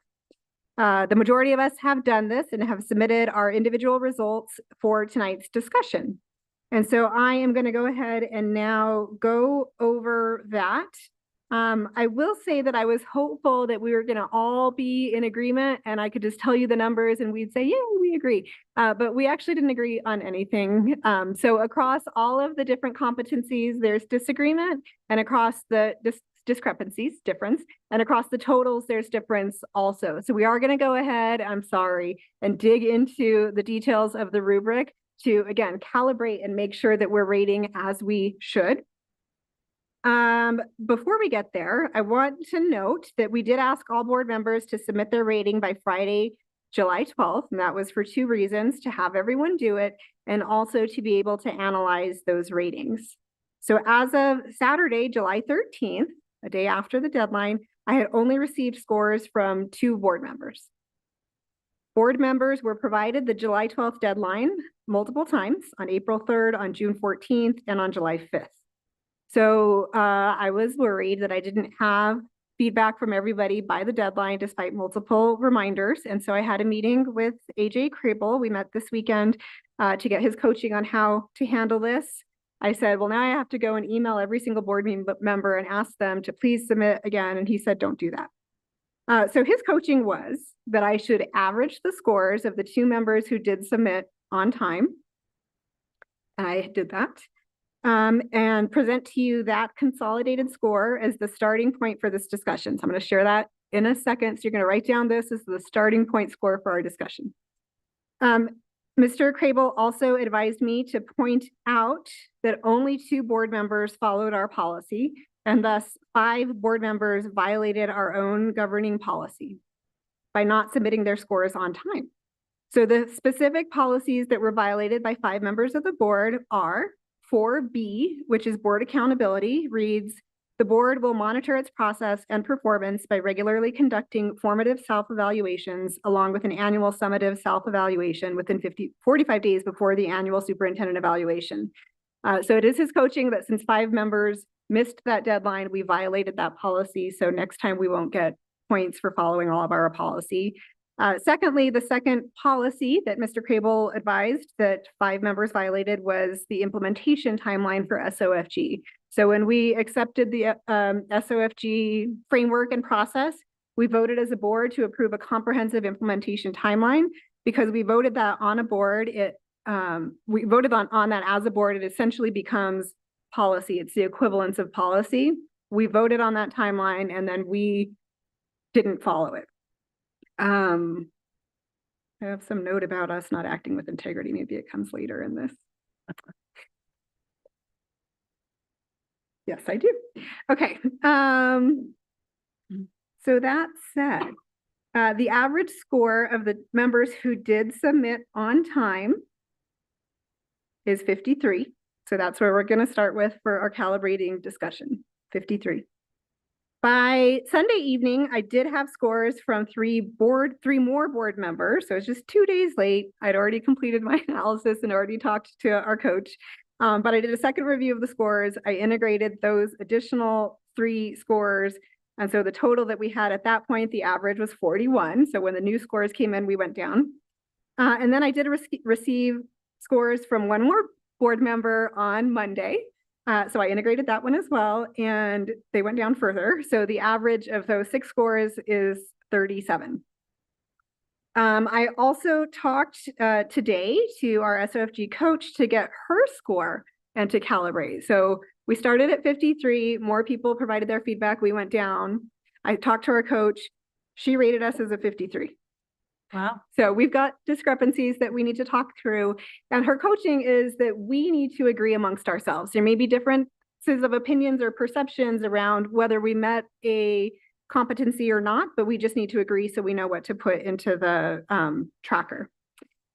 The majority of us have done this and have submitted our individual results for tonight's discussion. And so I am going to go ahead and now go over that. I will say that I was hopeful that we were going to all be in agreement and I could just tell you the numbers and we'd say, yeah, we agree. But we actually didn't agree on anything. So across all of the different competencies, there's disagreement, and across the discrepancies, difference, and across the totals, there's difference also. So we are going to go ahead, I'm sorry, and dig into the details of the rubric to, again, calibrate and make sure that we're rating as we should. Before we get there, I want to note that we did ask all board members to submit their rating by Friday, July 12th, and that was for two reasons: to have everyone do it and also to be able to analyze those ratings. So as of Saturday, July 13th, a day after the deadline, I had only received scores from 2 board members. Board members were provided the July 12th deadline multiple times, on April 3rd, on June 14th, and on July 5th. So I was worried that I didn't have feedback from everybody by the deadline, despite multiple reminders. And so I had a meeting with AJ Crable. We met this weekend to get his coaching on how to handle this. I said, well, now I have to go and email every single board member and ask them to please submit again. And he said, don't do that. So his coaching was that I should average the scores of the 2 members who did submit on time. And I did that. And present to you that consolidated score as the starting point for this discussion. So I'm going to share that in a second. So you're going to write down this as the starting point score for our discussion. Mr. Crable also advised me to point out that only 2 board members followed our policy, and thus 5 board members violated our own governing policy by not submitting their scores on time. So the specific policies that were violated by 5 members of the board are 4B, which is board accountability, reads, the board will monitor its process and performance by regularly conducting formative self-evaluations along with an annual summative self-evaluation within 45 days before the annual superintendent evaluation. So it is his coaching that since 5 members missed that deadline, we violated that policy. So next time we won't get points for following all of our policy. Secondly, the second policy that Mr. Crable advised that 5 members violated was the implementation timeline for SOFG. So when we accepted the SOFG framework and process, we voted as a board to approve a comprehensive implementation timeline. Because we voted that on a board, we voted on that as a board, it essentially becomes policy. It's the equivalence of policy. We voted on that timeline and then we didn't follow it. I have some note about us not acting with integrity. Maybe it comes later in this. Yes, I do. Okay. So that said, the average score of the members who did submit on time is 53. So that's where we're going to start with for our calibrating discussion, 53. By Sunday evening, I did have scores from 3 more board members. So it's just 2 days late. I'd already completed my analysis and already talked to our coach. But I did a second review of the scores. I integrated those additional 3 scores. And so the total that we had at that point, the average was 41. So when the new scores came in, we went down. And then I did receive scores from 1 more board member on Monday. So I integrated that one as well, and they went down further. So the average of those 6 scores is 37. I also talked today to our SOFG coach to get her score and to calibrate. So we started at 53, more people provided their feedback, we went down. I talked to our coach, she rated us as a 53. Wow. So we've got discrepancies that we need to talk through. And her coaching is that we need to agree amongst ourselves. There may be differences of opinions or perceptions around whether we met a competency or not, but we just need to agree so we know what to put into the tracker.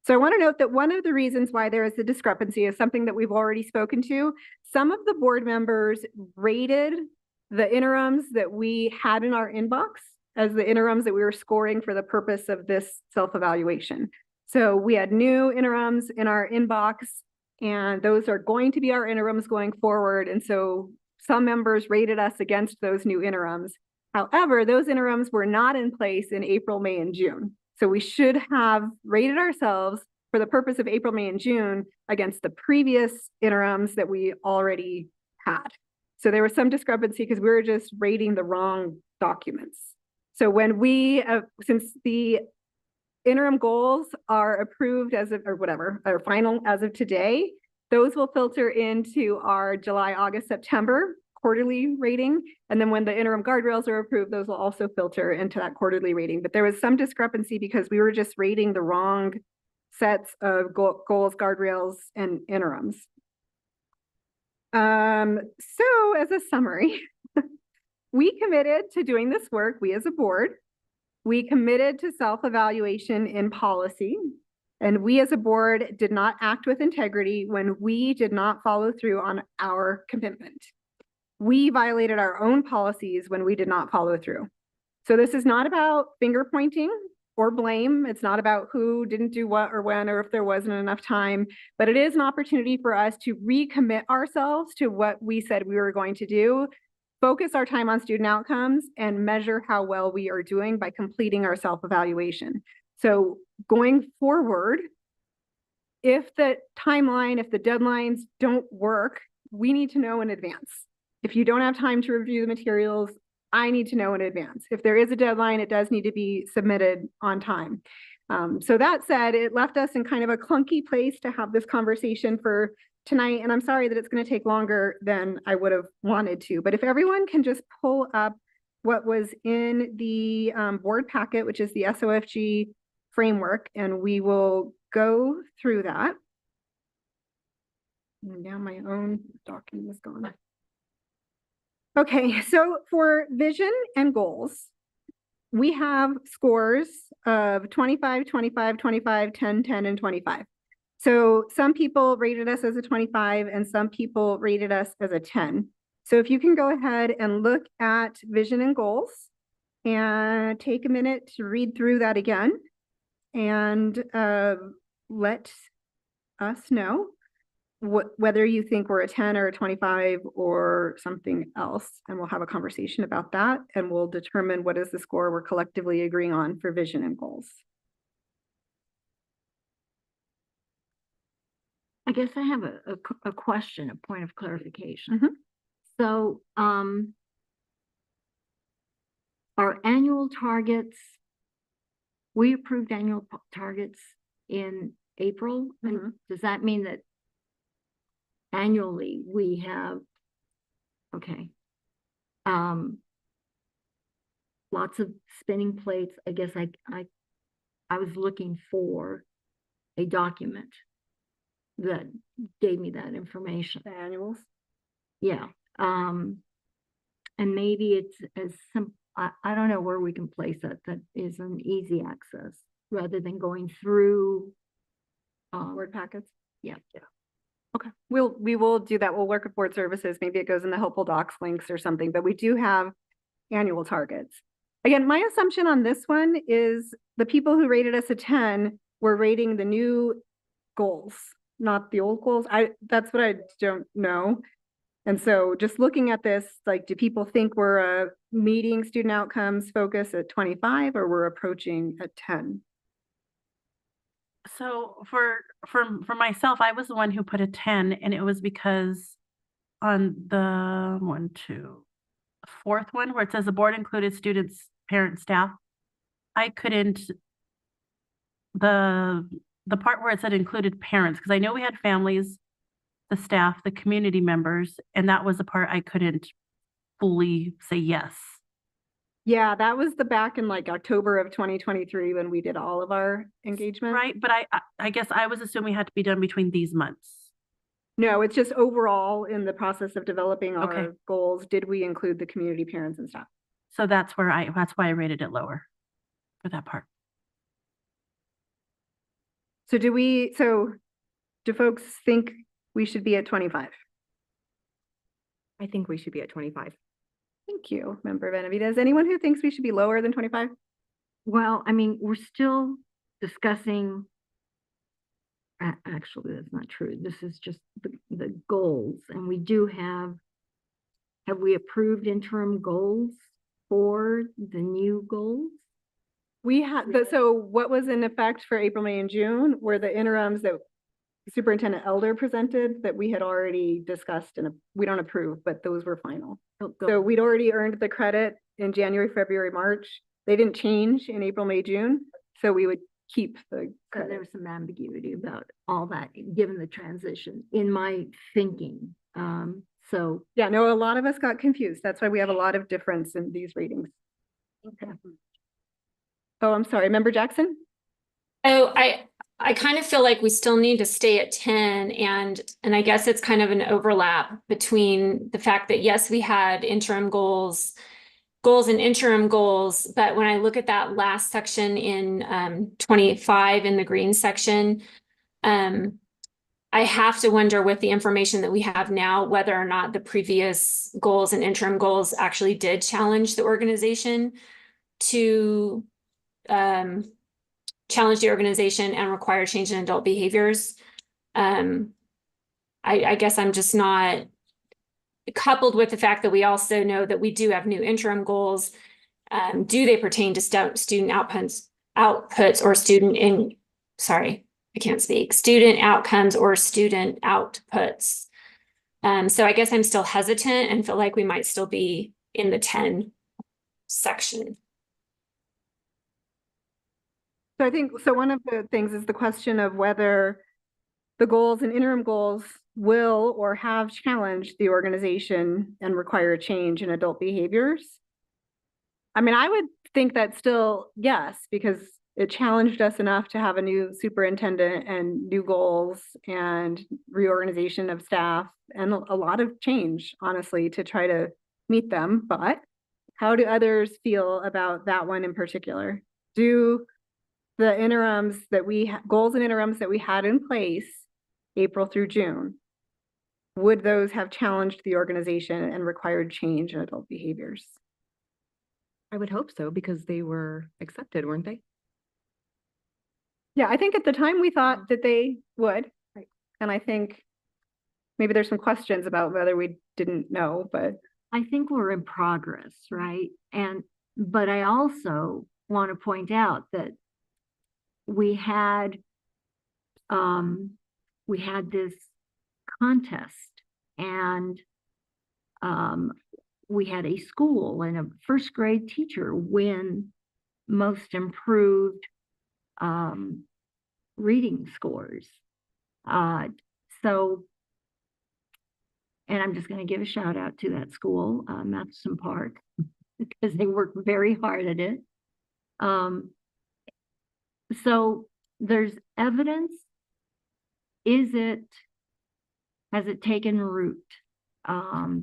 So I want to note that one of the reasons why there is a discrepancy is something that we've already spoken to. Some of the board members rated the interims that we had in our inbox as the interims that we were scoring for the purpose of this self-evaluation. So we had new interims in our inbox, and those are going to be our interims going forward. And so some members rated us against those new interims. However, those interims were not in place in April, May, and June. So we should have rated ourselves for the purpose of April, May, and June against the previous interims that we already had. So there was some discrepancy because we were just rating the wrong documents. So when we, since the interim goals are approved as of, or whatever, or final as of today, those will filter into our July, August, September quarterly rating. And then when the interim guardrails are approved, those will also filter into that quarterly rating. But there was some discrepancy because we were just rating the wrong sets of goals, guardrails, and interims. So as a summary, we committed to doing this work, we as a board. We committed to self-evaluation in policy, and we as a board did not act with integrity when we did not follow through on our commitment. We violated our own policies when we did not follow through. So this is not about finger pointing or blame. It's not about who didn't do what or when or if there wasn't enough time, but it is an opportunity for us to recommit ourselves to what we said we were going to do, focus our time on student outcomes, and measure how well we are doing by completing our self-evaluation. So going forward, if the timeline, if the deadlines don't work, we need to know in advance. If you don't have time to review the materials, I need to know in advance. If there is a deadline, it does need to be submitted on time. So that said, it left us in kind of a clunky place to have this conversation for tonight, and I'm sorry that it's going to take longer than I would have wanted to. But if everyone can just pull up what was in the board packet, which is the SOFG framework, and we will go through that. And now my own document is gone. Okay, so for vision and goals, we have scores of 25, 25, 25, 10, 10, and 25. So some people rated us as a 25 and some people rated us as a 10. So if you can go ahead and look at vision and goals and take a minute to read through that again and let us know whether you think we're a 10 or a 25 or something else. And we'll have a conversation about that and we'll determine what is the score we're collectively agreeing on for vision and goals. I guess I have a question, a point of clarification. So, our annual targets, we approved annual targets in April. And does that mean that annually we have, okay, lots of spinning plates? I guess I was looking for a document that gave me that information. The annuals? Yeah. And maybe it's as simple, I don't know where we can place it that is an easy access rather than going through Word packets? Yeah. Okay, we will do that. We'll work with board services. Maybe it goes in the helpful docs links or something, but we do have annual targets. Again, my assumption on this one is the people who rated us a 10 were rating the new goals, not the old goals. That's what I don't know. And so just looking at this, like, do people think we're a meeting student outcomes focus at 25 or we're approaching at 10? So for myself, I was the one who put a 10, and it was because on the fourth one where it says the board included students, parents, staff, I couldn't, the part where it said included parents, because I know we had families, the staff, the community members, and that was the part I couldn't fully say yes. Yeah, that was the back in like October of 2023 when we did all of our engagement. Right, but I guess I was assuming it had to be done between these months. No, it's just overall in the process of developing our Okay. goals, did we include the community parents and staff? So that's why I rated it lower for that part. So do folks think we should be at 25? I think we should be at 25. Thank you, Member Benavides. Anyone who thinks we should be lower than 25? Well, I mean, we're still discussing, actually, that's not true. This is just the goals. And we do have we approved interim goals for the new goals? We had, so what was in effect for April, May, and June were the interims that Superintendent Elder presented that we had already discussed and we don't approve, but those were final. So we'd already earned the credit in January, February, March. They didn't change in April, May, June. So we would keep the So credit. there was some ambiguity about all that, given the transition in my thinking. So Yeah, no, a lot of us got confused. That's why we have a lot of difference in these readings. okay. Oh, I'm sorry. Member Jackson? Oh, I kind of feel like we still need to stay at 10 and I guess it's kind of an overlap between the fact that yes, we had interim goals and interim goals, but when I look at that last section in 25 in the green section, I have to wonder with the information that we have now, whether or not the previous goals and interim goals actually did challenge the organization to challenge the organization and require change in adult behaviors. I guess I'm just not, coupled with the fact that we also know that we do have new interim goals. Do they pertain to student outputs or student outcomes or student outputs? So I guess I'm still hesitant and feel like we might still be in the 10 section. So I think, so one of the things is the question of whether the goals and interim goals will or have challenged the organization and require a change in adult behaviors. I mean, I would think that still, yes, because it challenged us enough to have a new superintendent and new goals and reorganization of staff and a lot of change, honestly, to try to meet them. But how do others feel about that one in particular? Do the interims that goals and interims that we had in place April through June, would those have challenged the organization and required change in adult behaviors? I would hope so because they were accepted, weren't they? Yeah, I think at the time we thought that they would. Right. And I think maybe there's some questions about whether we didn't know, but I think we're in progress, right? But I also want to point out that we had this contest and we had a school and a first grade teacher win most improved reading scores. So, and I'm just going to give a shout out to that school, Matheson Park, because they worked very hard at it. So there's evidence. Has it taken root? I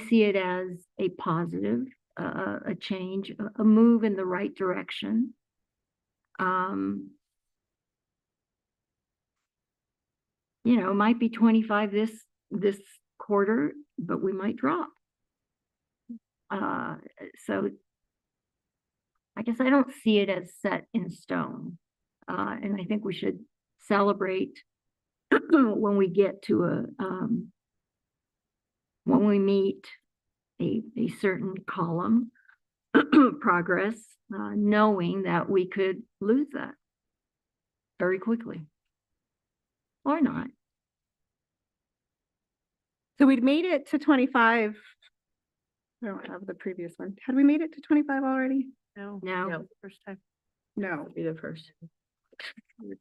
see it as a positive, a change, a move in the right direction. You know, it might be 25 this quarter, but we might drop. So I guess I don't see it as set in stone. And I think we should celebrate when we get to when we meet a certain column progress, knowing that we could lose that very quickly or not. So we'd made it to 25. I don't have the previous one. Had we made it to 25 already? No. First time. No. Be the first.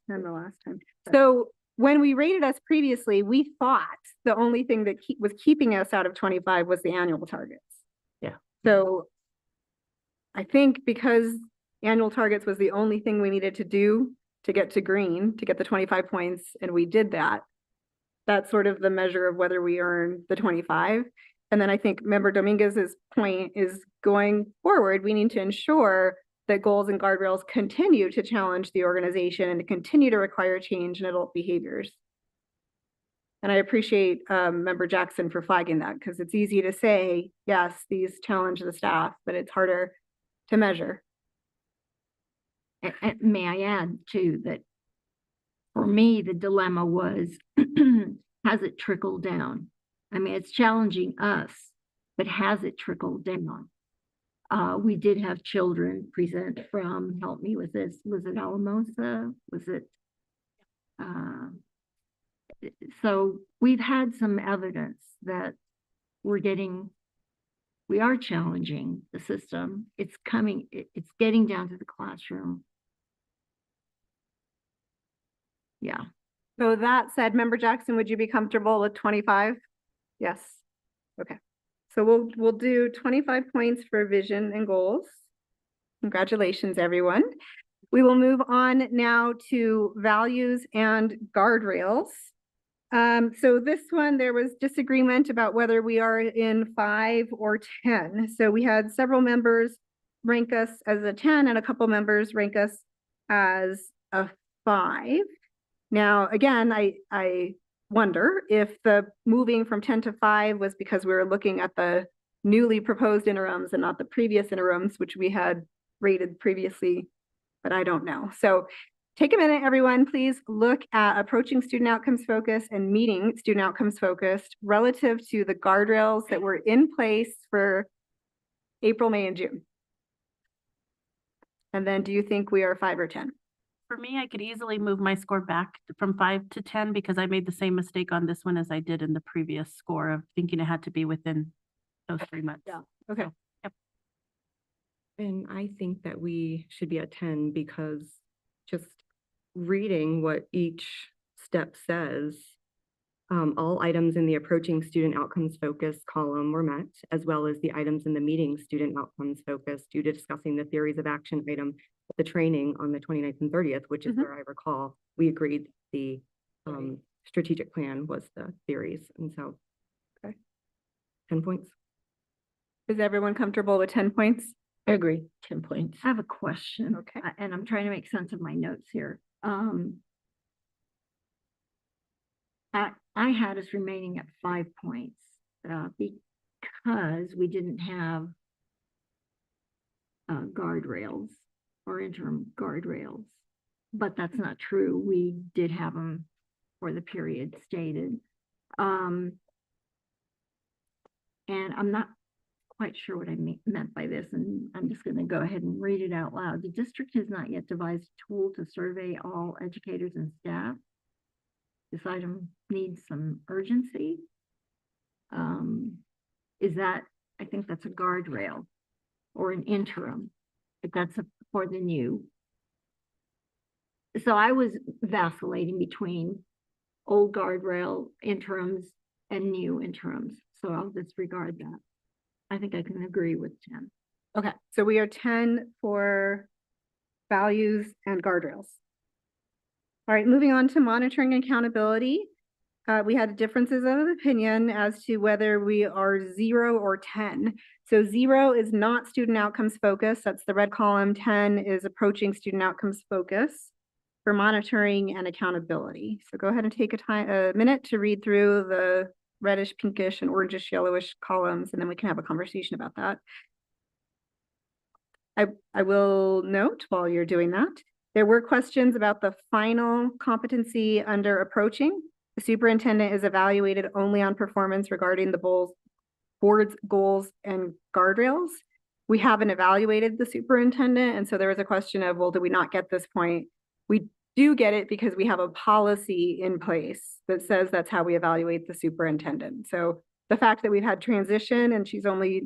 And the last time. So when we rated us previously, we thought the only thing that was keeping us out of 25 was the annual targets. Yeah. So I think because annual targets was the only thing we needed to do to get to green, to get the 25 points, and we did that. That's sort of the measure of whether we earn the 25. And then I think Member Dominguez's point is going forward, we need to ensure that goals and guardrails continue to challenge the organization and to continue to require change in adult behaviors. And I appreciate Member Jackson for flagging that, because it's easy to say, yes, these challenge the staff, but it's harder to measure. And may I add too, that for me, the dilemma was, has it trickled down? I mean, it's challenging us, but has it trickled down? We did have children present from, help me with this, was it Alamosa? Was it So we've had some evidence that we are challenging the system. It's getting down to the classroom. Yeah. So that said, Member Jackson, would you be comfortable with 25? Yes. Okay. So we'll do 25 points for vision and goals. Congratulations, everyone. We will move on now to values and guardrails. So this one, there was disagreement about whether we are in 5 or 10. So we had several members rank us as a 10 and a couple members rank us as a 5. Now, again, I wonder if the moving from 10 to 5 was because we were looking at the newly proposed interims and not the previous interims, which we had rated previously, but I don't know. So take a minute, everyone, please look at approaching student outcomes focus and meeting student outcomes focused relative to the guardrails that were in place for April, May, and June. And then do you think we are 5 or 10? For me, I could easily move my score back from 5 to 10 because I made the same mistake on this one as I did in the previous score of thinking it had to be within those 3 months. Yeah. Okay. Yep. And I think that we should be at 10 because just reading what each step says, all items in the approaching student outcomes focus column were met, as well as the items in the meeting student outcomes focus due to discussing the theories of action item, the training on the 29th and 30th, which is where I recall we agreed the strategic plan was the theories. And so, okay, 10 points. Is everyone comfortable with 10 points? I agree, 10 points. I have a question. Okay. And I'm trying to make sense of my notes here. I had us remaining at 5 points because we didn't have guardrails or interim guardrails, but that's not true. We did have them for the period stated. And I'm not quite sure what I meant by this, and I'm just going to go ahead and read it out loud. The district has not yet devised a tool to survey all educators and staff. This item needs some urgency. Is that, I think that's a guardrail or an interim, if that's for the new. So I was vacillating between old guardrail interims and new interims. So I'll disregard that. I think I can agree with 10. Okay, so we are 10 for values and guardrails. All right, moving on to monitoring and accountability. We had differences of opinion as to whether we are 0 or 10. So 0 is not student outcomes focus. That's the red column. 10 is approaching student outcomes focus for monitoring and accountability. So go ahead and take a minute to read through the reddish, pinkish, and orangish, yellowish columns, and then we can have a conversation about that. I will note while you're doing that, there were questions about the final competency under approaching. The superintendent is evaluated only on performance regarding the board's goals and guardrails. We haven't evaluated the superintendent, and so there was a question of, well, do we not get this point? We do get it because we have a policy in place that says that's how we evaluate the superintendent. So the fact that we've had transition and she's only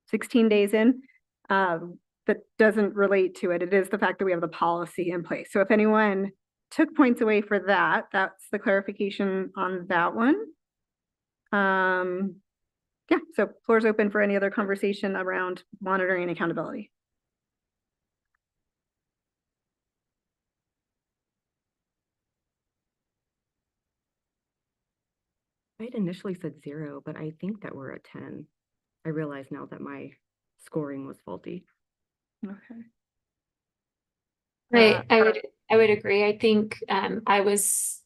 16 days in, that doesn't relate to it. It is the fact that we have the policy in place. So if anyone took points away for that, that's the clarification on that one. Yeah, so floor's open for any other conversation around monitoring and accountability. I had initially said 0, but I think that we're at 10. I realize now that my scoring was faulty. Okay. I would agree. I think I was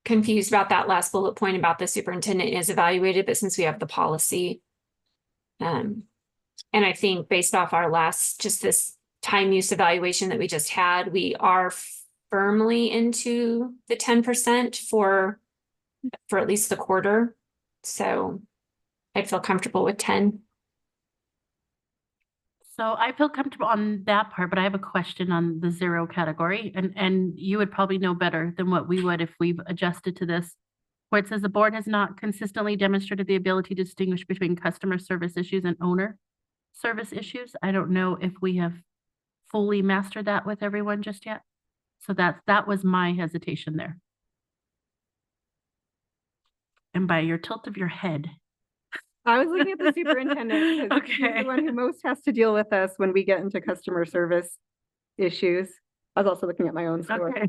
confused about that last bullet point about the superintendent is evaluated, but since we have the policy, and I think based off our last, just this time use evaluation that we just had, we are firmly into the 10% for at least the quarter. So I'd feel comfortable with 10. So I feel comfortable on that part, but I have a question on the zero category, and you would probably know better than what we would if we've adjusted to this. Where it says the board has not consistently demonstrated the ability to distinguish between customer service issues and owner service issues. I don't know if we have fully mastered that with everyone just yet. So that was my hesitation there. And by your tilt of your head. I was looking at the superintendent, because he's Okay. the one who most has to deal with us when we get into customer service issues. I was also looking at my own score. Okay.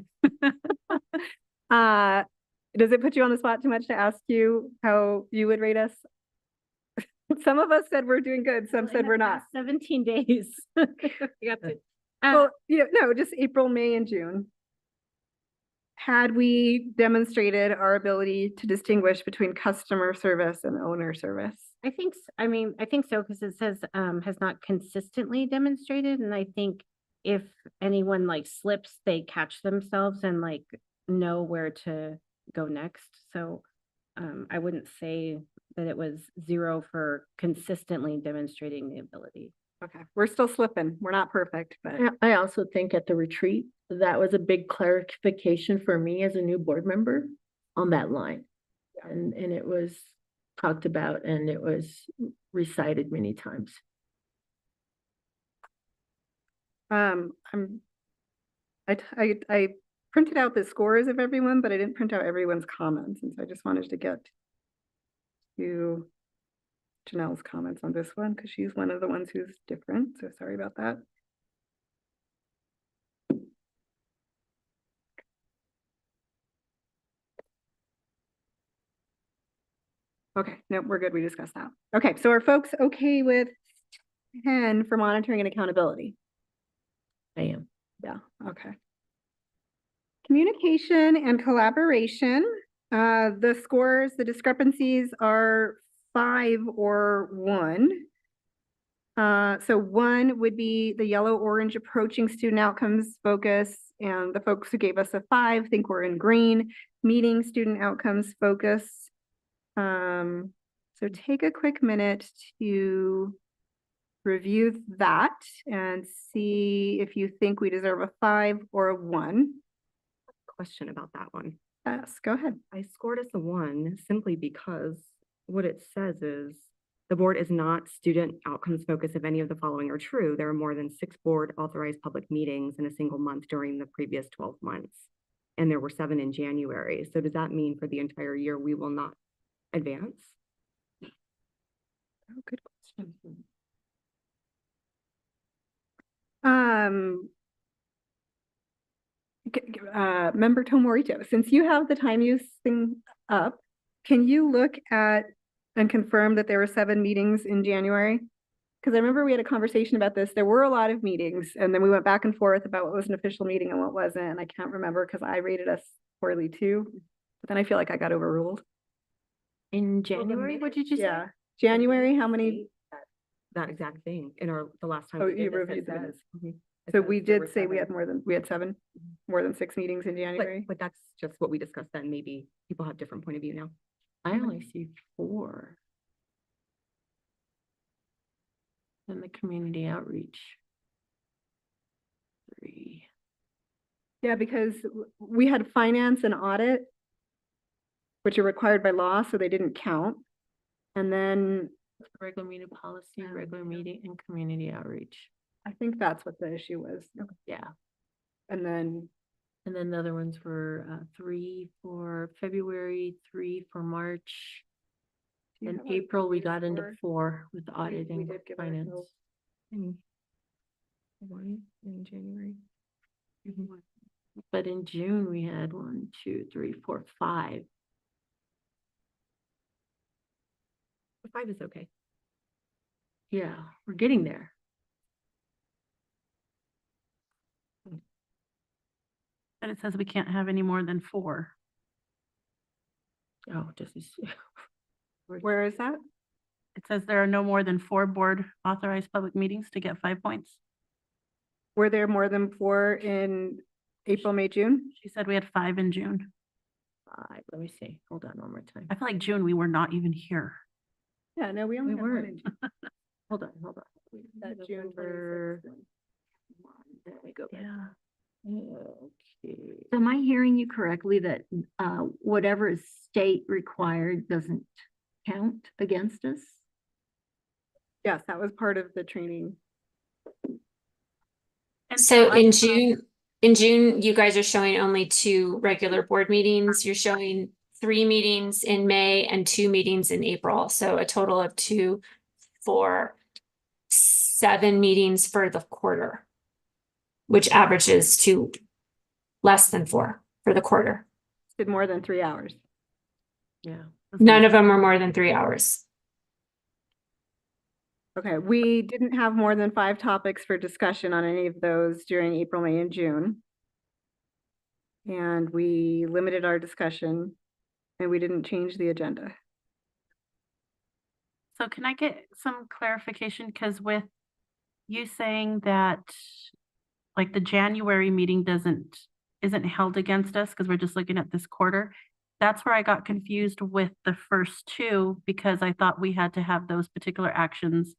Does it put you on the spot too much to ask you how you would rate us? Some of us said we're doing good, some said we're not. 17 days. Well, no, just April, May, and June. Had we demonstrated our ability to distinguish between customer service and owner service? I think, I mean, I think so, because it says, has not consistently demonstrated, and I think if anyone like slips, they catch themselves and like know where to go next. So, I wouldn't say that it was zero for consistently demonstrating the ability. Okay, we're still slipping. We're not perfect, but I also think at the retreat, that was a big clarification for me as a new board member on that line. And it was talked about and it was recited many times. I printed out the scores of everyone, but I didn't print out everyone's comments, and so I just wanted to get to Janelle's comments on this one, because she's one of the ones who's different, so sorry about that. Okay, no, we're good. We discussed that. Okay, so are folks okay with 10 for monitoring and accountability? I am. Yeah, okay. Communication and collaboration. The scores, the discrepancies are 5 or 1. So 1 would be the yellow-orange approaching student outcomes focus, and the folks who gave us a 5 think we're in green, meeting student outcomes focus. So take a quick minute to review that and see if you think we deserve a 5 or a 1. Question about that one. Yes, go ahead. I scored as a 1 simply because what it says is the board is not student outcomes focused if any of the following are true. There are more than 6 board authorized public meetings in a single month during the previous 12 months. And there were 7 in January. So does that mean for the entire year, we will not advance? Oh, good question. Member Tomorito, since you have the time use thing up, can you look at and confirm that there were 7 meetings in January? Because I remember we had a conversation about this. There were a lot of meetings, and then we went back and forth about what was an official meeting and what wasn't. And I can't remember because I rated us poorly too. But then I feel like I got overruled. In January, what did you say? Yeah, January, how many? That exact thing in the last time. Oh, we did you this, it reviewed that. says- mhm. It So says we there did were say we 7. had we had 7, more than 6 meetings in January. But that's just what we discussed then. Maybe people have different point of view now. I only see 4. And the community outreach. 3. Yeah, because we had finance and audit, which are required by law, so they didn't count. And then Regular meeting policy, regular meeting and community outreach. I think that's what the issue was. Yeah. And then And then the other ones were 3 for February, 3 for March. Do you In have a April, we year got into score? 4 with audit we and did give finance. ourselves- And 1 in January. But in June, we had 1, 2, 3, 4, 5. 5 is okay. Yeah, we're getting there. And it says we can't have any more than 4. Oh, just as. Where is that? It says there are no more than 4 board authorized public meetings to get 5 points. Were there more than 4 in April, May, June? She said we had 5 in June. 5, let me see, hold on one more time. I feel like June, we were not even here. Yeah, no, we only We had 1 weren't. in June. Hold on. November. Let me go back. Yeah. Okay. So am I hearing you correctly that whatever is state required doesn't count against us? Yes, that was part of the training. And So I in thought- June, you guys are showing only 2 regular board meetings. You're showing 3 meetings in May and 2 meetings in April. So a total of 2, 4, 7 meetings for the quarter, which averages to less than 4 for the quarter. Did more than 3 hours. Yeah. None of them were more than 3 hours. Okay, we didn't have more than 5 topics for discussion on any of those during April, May, and June. And we limited our discussion and we didn't change the agenda. So can I get some clarification? Because with you saying that like the January meeting isn't held against us because we're just looking at this quarter. That's where I got confused with the first 2 because I thought we had to have those particular actions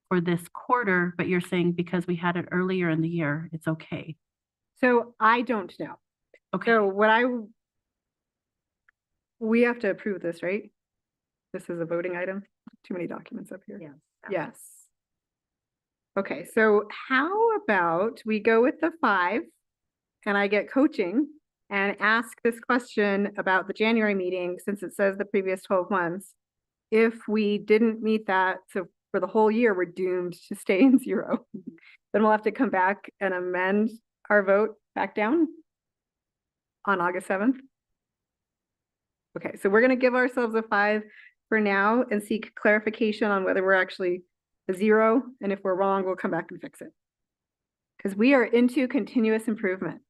for this quarter, but you're saying because we had it earlier in the year, it's okay. So I don't know. Okay. So we have to approve this, right? This is a voting item. Too many documents up here. Yes. Yes. Okay, so how about we go with the 5 and I get coaching and ask this question about the January meeting, since it says the previous 12 months. If we didn't meet that, so for the whole year, we're doomed to stay in 0. Then we'll have to come back and amend our vote back down on August 7th. Okay, so we're going to give ourselves a 5 for now and seek clarification on whether we're actually a 0. And if we're wrong, we'll come back and fix it. Because we are into continuous improvement.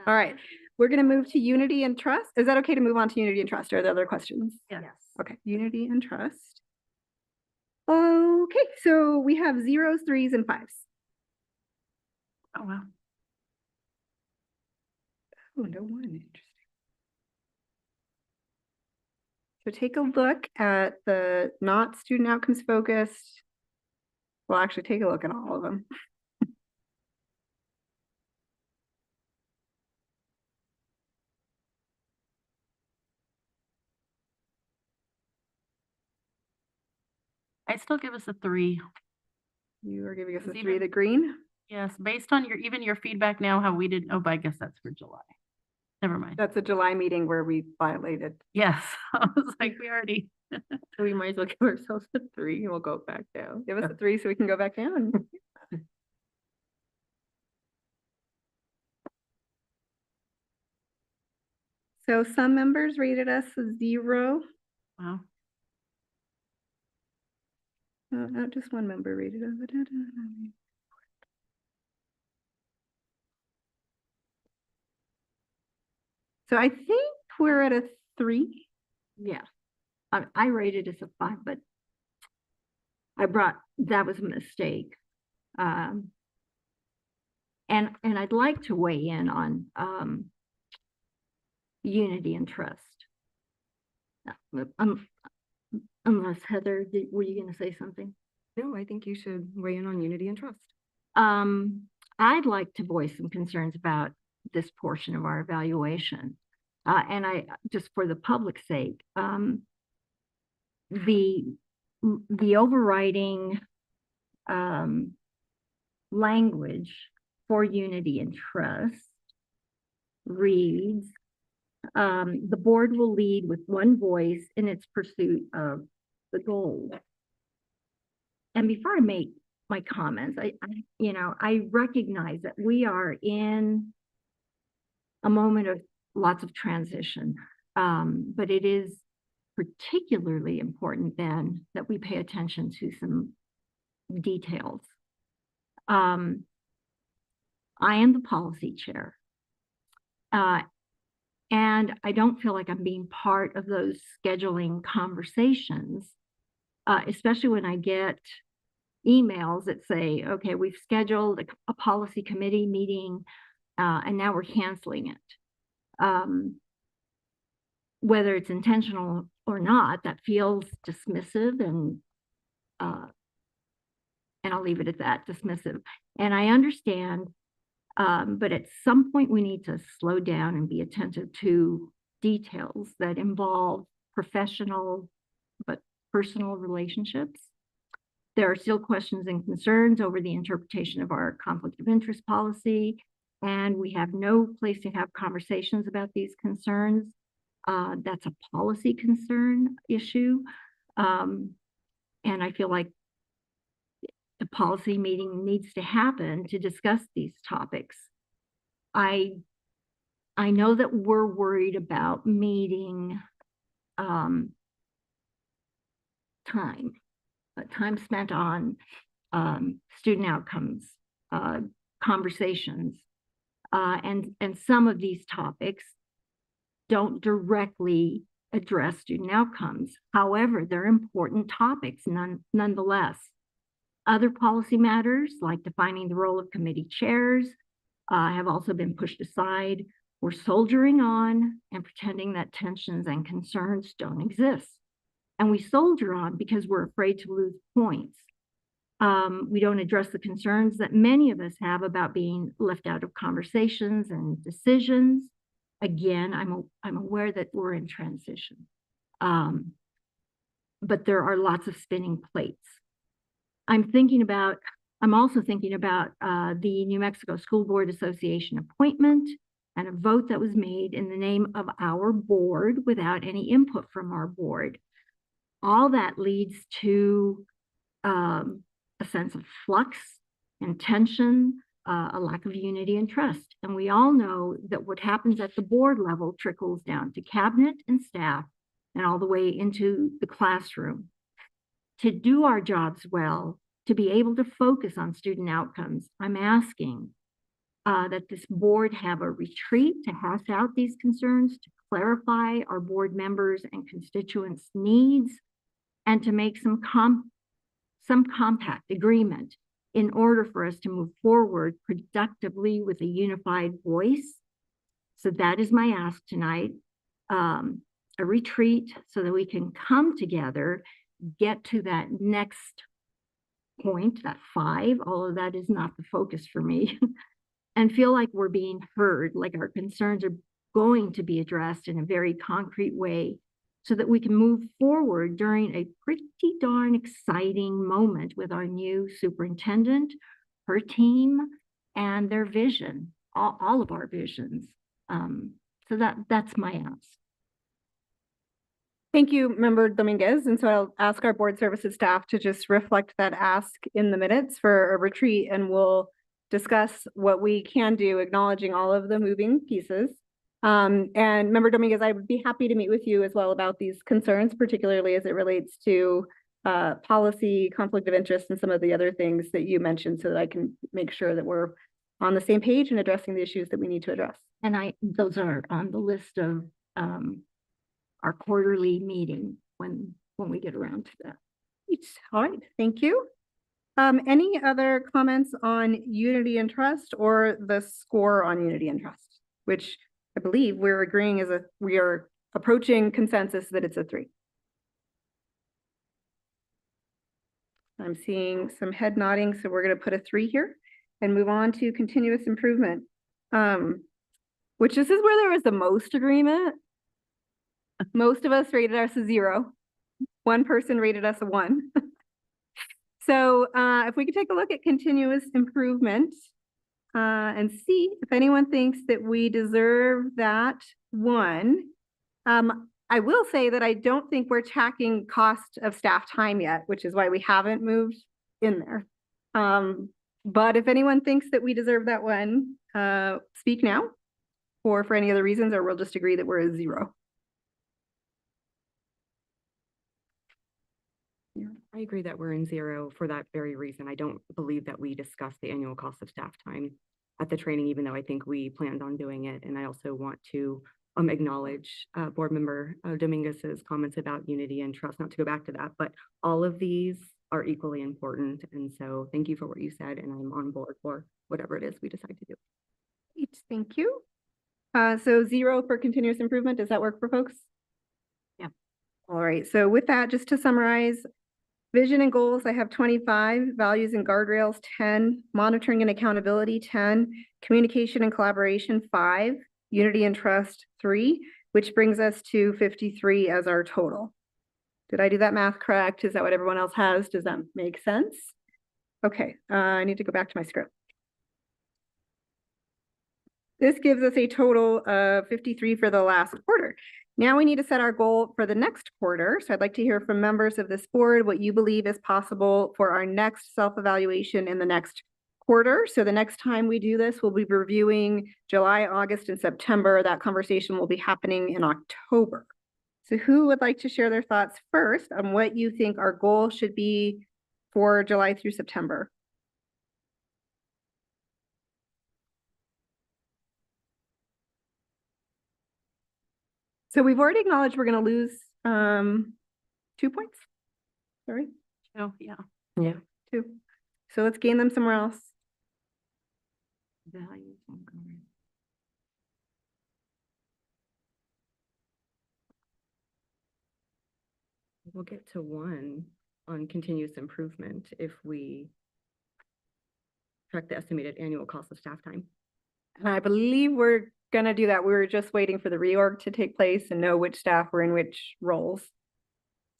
All right, we're going to move to unity and trust. Is that okay to move on to unity and trust? Or are there other questions? Yes. Okay, unity and trust. Okay, so we have 0s, 3s, and 5s. Oh, wow. Oh, no one. Interesting. So take a look at the not student outcomes focused. Well, actually take a look at all of them. I still give us a 3. You are giving us a Is 3, even- the green. Yes, based on your feedback now, how we didn't, oh, but I guess that's for July. Never mind. That's a July meeting where we violated. Yes, I was like, we already. So we might as well give ourselves a 3 and we'll go back down. Give us a 3 so we can go back down. So some members rated us a 0. Wow. No, just one member rated us. So I think we're at a 3. Yeah. I rated as a 5, but that was a mistake. And I'd like to weigh in on unity and trust. Unless Heather, were you going to say something? No, I think you should weigh in on unity and trust. I'd like to voice some concerns about this portion of our evaluation. And I, just for the public's sake, the overriding language for unity and trust reads, the board will lead with one voice in its pursuit of the goal. And before I make my comments, I recognize that we are in a moment of lots of transition, but it is particularly important then that we pay attention to some details. I am the policy chair. And I don't feel like I'm being part of those scheduling conversations, especially when I get emails that say, okay, we've scheduled a policy committee meeting and now we're canceling it. Whether it's intentional or not, that feels dismissive and And I'll leave it at that, dismissive. And I understand, but at some point we need to slow down and be attentive to details that involve professional but personal relationships. There are still questions and concerns over the interpretation of our conflict of interest policy, and we have no place to have conversations about these concerns. That's a policy concern issue. And I feel like the policy meeting needs to happen to discuss these topics. I know that we're worried about meeting time spent on student outcomes, conversations, and some of these topics don't directly address student outcomes. However, they're important topics nonetheless. Other policy matters, like defining the role of committee chairs, have also been pushed aside. We're soldiering on and pretending that tensions and concerns don't exist. And we soldier on because we're afraid to lose points. We don't address the concerns that many of us have about being left out of conversations and decisions. Again, I'm aware that we're in transition, but there are lots of spinning plates. I'm also thinking about the New Mexico School Board Association appointment and a vote that was made in the name of our board without any input from our board. All that leads to a sense of flux and tension, a lack of unity and trust. And we all know that what happens at the board level trickles down to cabinet and staff and all the way into the classroom. To do our jobs well, to be able to focus on student outcomes, I'm asking that this board have a retreat to hash out these concerns, to clarify our board members' and constituents' needs, and to make some compact agreement in order for us to move forward productively with a unified voice. So that is my ask tonight, a retreat so that we can come together, get to that next point, that 5, although that is not the focus for me, and feel like we're being heard, like our concerns are going to be addressed in a very concrete way so that we can move forward during a pretty darn exciting moment with our new superintendent, her team, and their vision, all of our visions. So that's my ask. Thank you, Member Dominguez. And so I'll ask our board services staff to just reflect that ask in the minutes for a retreat, and we'll discuss what we can do, acknowledging all of the moving pieces. And Member Dominguez, I would be happy to meet with you as well about these concerns, particularly as it relates to policy, conflict of interest, and some of the other things that you mentioned, so that I can make sure that we're on the same page and addressing the issues that we need to address. And those are on the list of our quarterly meeting when we get around to that. All right, thank you. Any other comments on unity and trust, or the score on unity and trust, which I believe we're agreeing we are approaching consensus that it's a 3. I'm seeing some head nodding, so we're going to put a 3 here and move on to continuous improvement, which this is where there was the most agreement. Most of us rated us a 0. One person rated us a 1. So if we could take a look at continuous improvement and see if anyone thinks that we deserve that 1. I will say that I don't think we're tracking cost of staff time yet, which is why we haven't moved in there. But if anyone thinks that we deserve that 1, speak now, or for any other reasons, or we'll just agree that we're a 0. I agree that we're in 0 for that very reason. I don't believe that we discussed the annual cost of staff time at the training, even though I think we planned on doing it. And I also want to acknowledge Board Member Dominguez's comments about unity and trust, not to go back to that, but all of these are equally important. And so thank you for what you said, and I'm on board for whatever it is we decide to do. Great, thank you. So 0 for continuous improvement. Does that work for folks? Yeah. All right, so with that, just to summarize, Vision and goals, I have 25, values and guardrails, 10, monitoring and accountability, 10, communication and collaboration, 5, unity and trust, 3, which brings us to 53 as our total. Did I do that math correct? Is that what everyone else has? Does that make sense? Okay, I need to go back to my script. This gives us a total of 53 for the last quarter. Now we need to set our goal for the next quarter. So I'd like to hear from members of this board what you believe is possible for our next self-evaluation in the next quarter. So the next time we do this, we'll be reviewing July, August, and September. That conversation will be happening in October. So who would like to share their thoughts first on what you think our goal should be for July through September? So we've already acknowledged we're going to lose 2 points. Sorry. Oh, yeah. Yeah. 2. So let's gain them somewhere else. Values and guardrails. We'll get to 1 on continuous improvement if we track the estimated annual cost of staff time. And I believe we're going to do that. We were just waiting for the reorg to take place and know which staff were in which roles.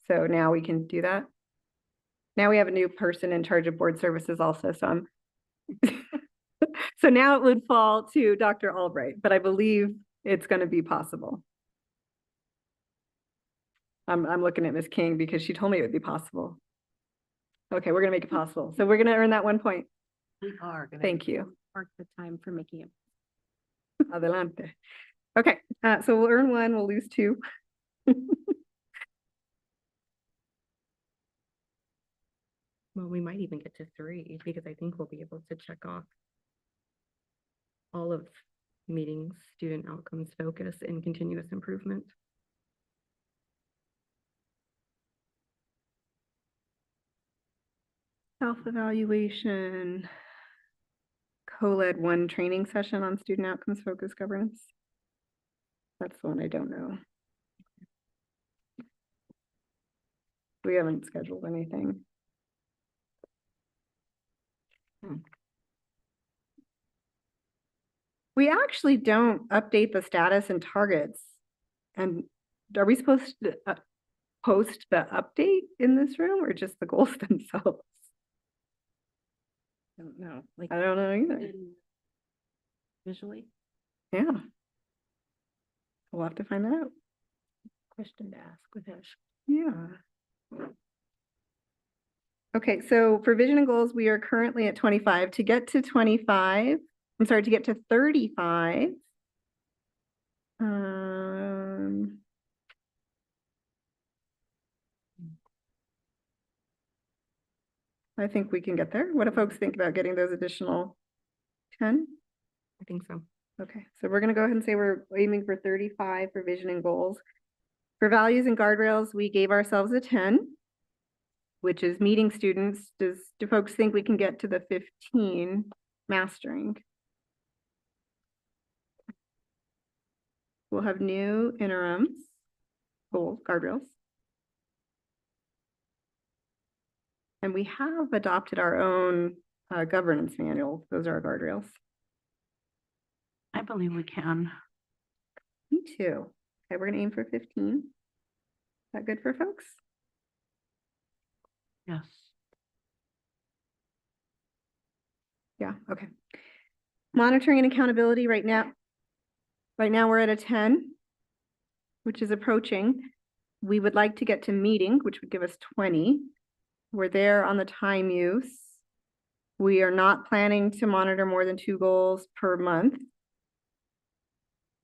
So now we can do that. Now we have a new person in charge of board services also. So I'm so now it would fall to Dr. Albright, but I believe it's going to be possible. I'm looking at Ms. King because she told me it would be possible. Okay, we're going to make it possible. So we're going to earn that 1 point. We are gonna. Thank you. Mark the time for making it. Adelante. Okay, so we'll earn 1, we'll lose 2. Well, we might even get to 3 because I think we'll be able to check off all of meetings, student outcomes, focus, and continuous improvement. Self-evaluation, co-led 1 training session on student outcomes focused governance. That's the one I don't know. We haven't scheduled anything. We actually don't update the status and targets. And are we supposed to post the update in this room or just the goals themselves? I don't know. Like I don't know either. visually. Yeah. We'll have to find that out. Question to ask with Ash. Yeah. Okay, so for vision and goals, we are currently at 25. To get to 25, I'm sorry, to get to 35. I think we can get there. What do folks think about getting those additional 10? I think so. Okay, so we're gonna go ahead and say we're aiming for 35 for vision and goals. For values and guardrails, we gave ourselves a 10, which is meeting students. Do folks think we can get to the 15 mastering? We'll have new interims, goals, guardrails. And we have adopted our own governance manual. Those are our guardrails. I believe we can. Me too. Okay, we're gonna aim for 15. Is that good for folks? Yes. Yeah, okay. Monitoring and accountability right now. Right now we're at a 10, which is approaching. We would like to get to meeting, which would give us 20. We're there on the time use. We are not planning to monitor more than 2 goals per month.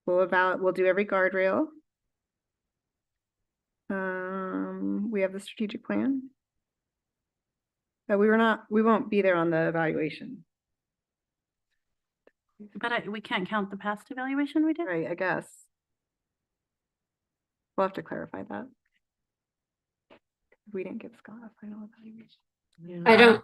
We'll do every guardrail. We have the strategic plan. But we won't be there on the evaluation. But we can't count the past evaluation we did? Right, I guess. We'll have to clarify that. We didn't give Scott a final evaluation.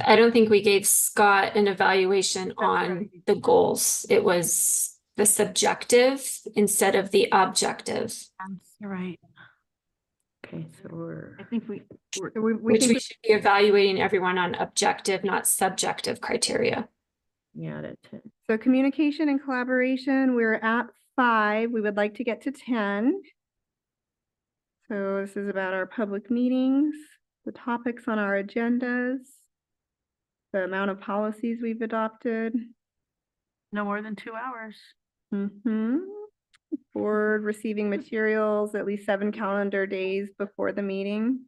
I don't think we gave Scott an evaluation on right. the goals. It was the subjective instead of the objective. You're right. Okay, so we're. I think we Which think we should be evaluating everyone on objective, not subjective criteria. Yeah, that's it. So communication and collaboration, we're at 5. We would like to get to 10. So this is about our public meetings, the topics on our agendas, the amount of policies we've adopted. No more than 2 hours. Board receiving materials at least 7 calendar days before the meeting.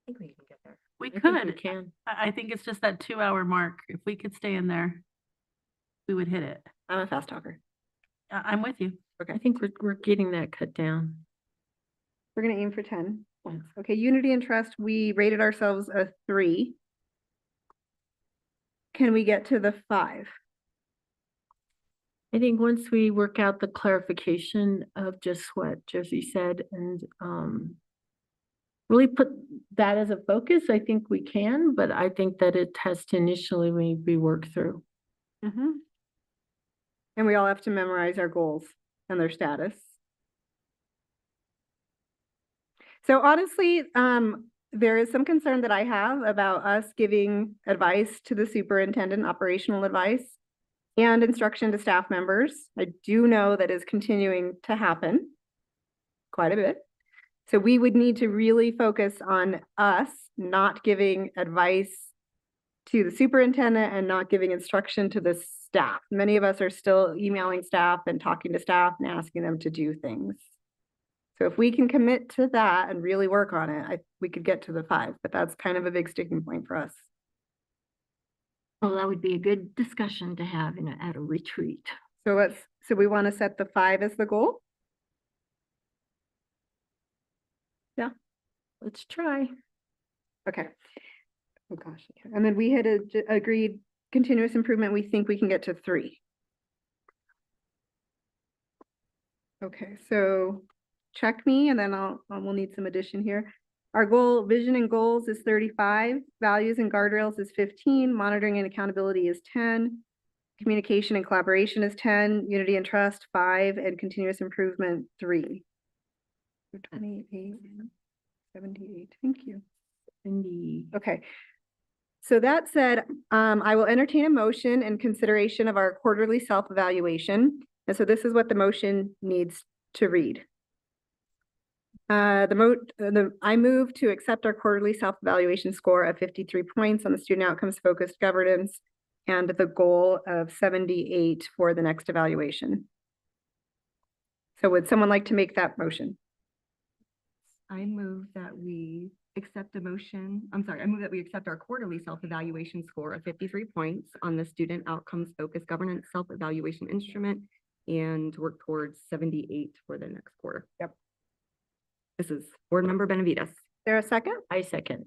I think we can get there. We I think we could. can. I think it's just that 2-hour mark. If we could stay in there, we would hit it. I'm a fast talker. I'm with you. I think we're getting that cut down. We're gonna aim for 10. Okay, unity and trust, we rated ourselves a 3. Can we get to the 5? I think once we work out the clarification of just what Josie said and really put that as a focus, I think we can, but I think that it has to initially be worked through. And we all have to memorize our goals and their status. So honestly, there is some concern that I have about us giving advice to the superintendent, operational advice and instruction to staff members. I do know that is continuing to happen quite a bit. So we would need to really focus on us not giving advice to the superintendent and not giving instruction to the staff. Many of us are still emailing staff and talking to staff and asking them to do things. So if we can commit to that and really work on it, we could get to the 5, but that's kind of a big sticking point for us. Oh, that would be a good discussion to have at a retreat. So we want to set the 5 as the goal? Yeah, let's try. Okay. Oh gosh. Okay. And then we had agreed continuous improvement. We think we can get to 3. Okay, so check me and then we'll need some addition here. Our goal, vision and goals is 35, values and guardrails is 15, monitoring and accountability is 10, communication and collaboration is 10, unity and trust 5, and continuous improvement 3. So 28, 78, thank you. Okay. So that said, I will entertain a motion in consideration of our quarterly self-evaluation. And so this is what the motion needs to read. I move to accept our quarterly self-evaluation score of 53 points on the student outcomes focused governance and the goal of 78 for the next evaluation. So would someone like to make that motion? I move that we accept a motion. I move that we accept our quarterly self-evaluation score of 53 points on the student outcomes focused governance self-evaluation instrument and work towards 78 for the next quarter. Yep. This is Board Member Benavides. There a second? I second,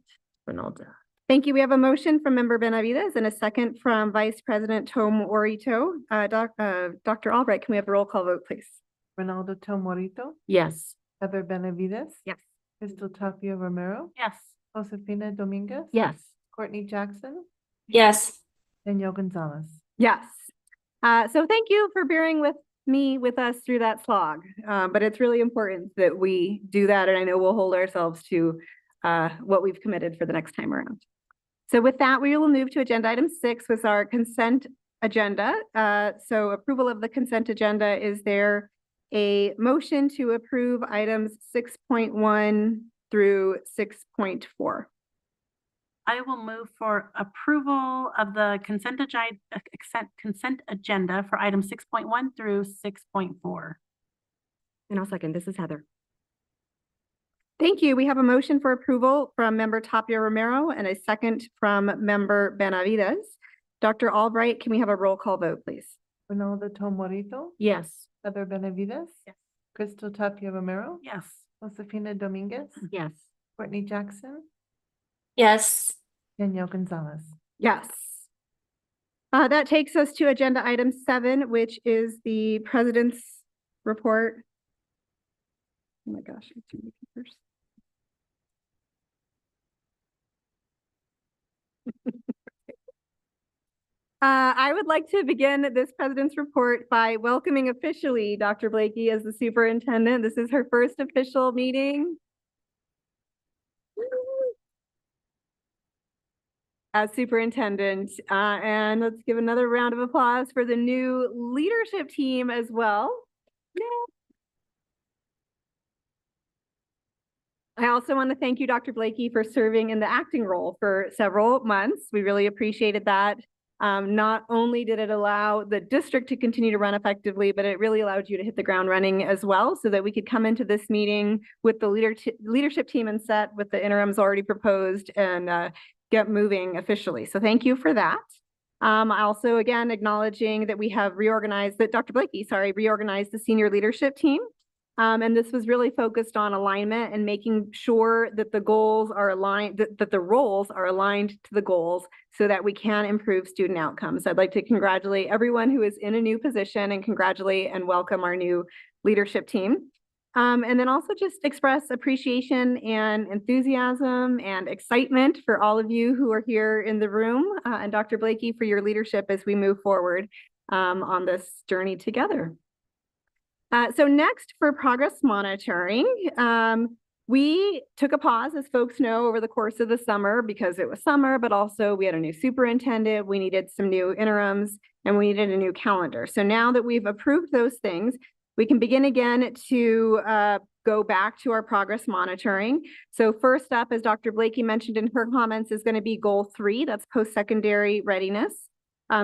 Ronaldo. Thank you. We have a motion from Member Benavides and a second from Vice President Tom Morito. Dr. Albright, can we have a roll call vote, please? Ronaldo Tom Morito, Yes. Heather Benavides. Yes. Crystal Tapia Romero, Yes. Josefina Dominguez. Yes. Courtney Jackson, Yes. Danielle Gonzalez. Yes. So thank you for bearing with us through that slog. But it's really important that we do that. And I know we'll hold ourselves to what we've committed for the next time around. So with that, we will move to agenda item 6 with our consent agenda. So approval of the consent agenda. Is there a motion to approve items 6.1 through 6.4? I will move for approval of the consent agenda for items 6.1 through 6.4. And I'll second. This is Heather. Thank you. We have a motion for approval from Member Tapia Romero and a second from Member Benavides. Dr. Albright, can we have a roll call vote, please? Ronaldo Tom Morito, Yes. Heather Benavides. Yes. Crystal Tapia Romero, Yes. Josefina Dominguez, Yes. Courtney Jackson, Yes. Danielle Gonzalez. Yes. That takes us to agenda item 7, which is the president's report. Oh my gosh, I have too many papers. I would like to begin this president's report by welcoming officially Dr. Blakey as the superintendent. This is her first official meeting as superintendent. And let's give another round of applause for the new leadership team as well. I also want to thank you, Dr. Blakey, for serving in the acting role for several months. We really appreciated that. Not only did it allow the district to continue to run effectively, but it really allowed you to hit the ground running as well so that we could come into this meeting with the leadership team and set with the interims already proposed and get moving officially. So thank you for that. Also, again, acknowledging that we have reorganized, that Dr. Blakey, reorganized the senior leadership team. And this was really focused on alignment and making sure that the goals are aligned, that the roles are aligned to the goals so that we can improve student outcomes. I'd like to congratulate everyone who is in a new position and congratulate and welcome our new leadership team. And then also just express appreciation and enthusiasm and excitement for all of you who are here in the room and Dr. Blakey for your leadership as we move forward on this journey together. So next for progress monitoring, we took a pause, as folks know, over the course of the summer because it was summer, but also we had a new superintendent, we needed some new interims, and we needed a new calendar. So now that we've approved those things, we can begin again to go back to our progress monitoring. So first up, as Dr. Blakey mentioned in her comments, is going to be goal 3, that's post-secondary readiness.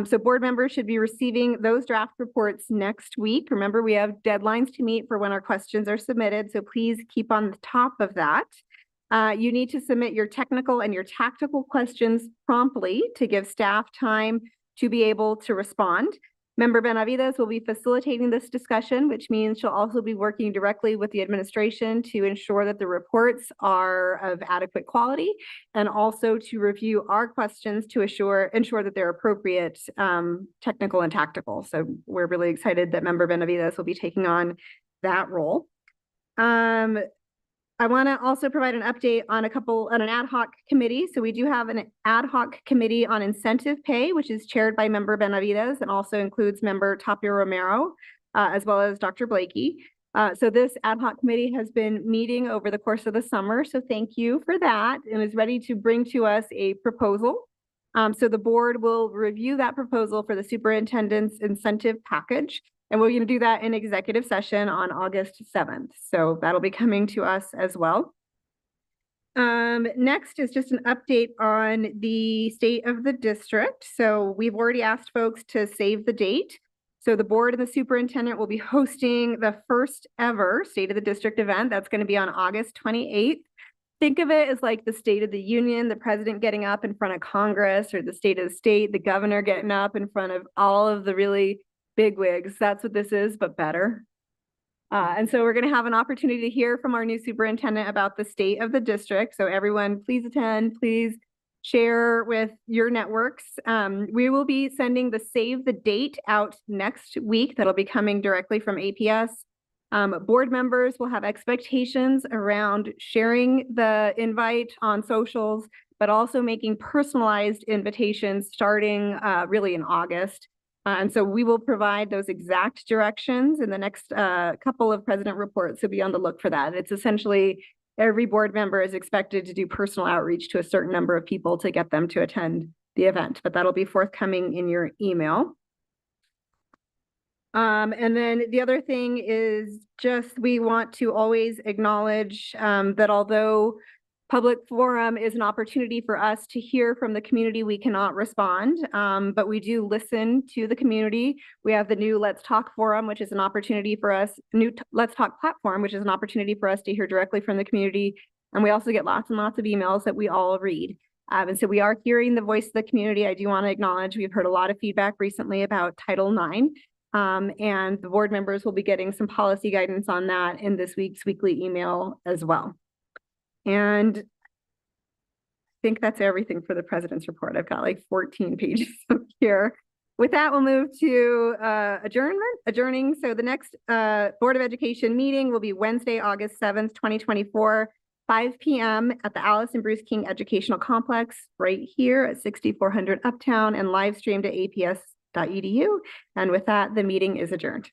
So board members should be receiving those draft reports next week. Remember, we have deadlines to meet for when our questions are submitted, so please keep on the top of that. You need to submit your technical and your tactical questions promptly to give staff time to be able to respond. Member Benavides will be facilitating this discussion, which means she'll also be working directly with the administration to ensure that the reports are of adequate quality and also to review our questions to ensure that they're appropriate technical and tactical. So we're really excited that Member Benavides will be taking on that role. I want to also provide an update on an ad hoc committee. So we do have an ad hoc committee on incentive pay, which is chaired by Member Benavides and also includes Member Tapia Romero, as well as Dr. Blakey. So this ad hoc committee has been meeting over the course of the summer. So thank you for that and is ready to bring to us a proposal. So the board will review that proposal for the superintendent's incentive package. And we're going to do that in executive session on August 7th. So that'll be coming to us as well. Next is just an update on the state of the district. So we've already asked folks to save the date. So the board and the superintendent will be hosting the first ever State of the District event. That's going to be on August 28th. Think of it as like the State of the Union, the president getting up in front of Congress, or the state of the state, the governor getting up in front of all of the really bigwigs. That's what this is, but better. And so we're going to have an opportunity to hear from our new superintendent about the state of the district. So everyone, please attend, please share with your networks. We will be sending the save the date out next week. That'll be coming directly from APS. Board members will have expectations around sharing the invite on socials, but also making personalized invitations starting really in August. And so we will provide those exact directions in the next couple of president reports. So be on the look for that. It's essentially every board member is expected to do personal outreach to a certain number of people to get them to attend the event, but that'll be forthcoming in your email. And then the other thing is just we want to always acknowledge that although public forum is an opportunity for us to hear from the community, we cannot respond, but we do listen to the community. We have the new Let's Talk forum, which is an opportunity for us, Let's Talk platform, which is an opportunity for us to hear directly from the community. And we also get lots and lots of emails that we all read. And so we are hearing the voice of the community. I do want to acknowledge we've heard a lot of feedback recently about Title IX. And the board members will be getting some policy guidance on that in this week's weekly email as well. And I think that's everything for the president's report. I've got like 14 pages up here. With that, we'll move to adjourning. So the next Board of Education meeting will be Wednesday, August 7th, 2024 5 p.m. at the Alice and Bruce King Educational Complex right here at 6400 Uptown and live streamed at aps.edu. And with that, the meeting is adjourned.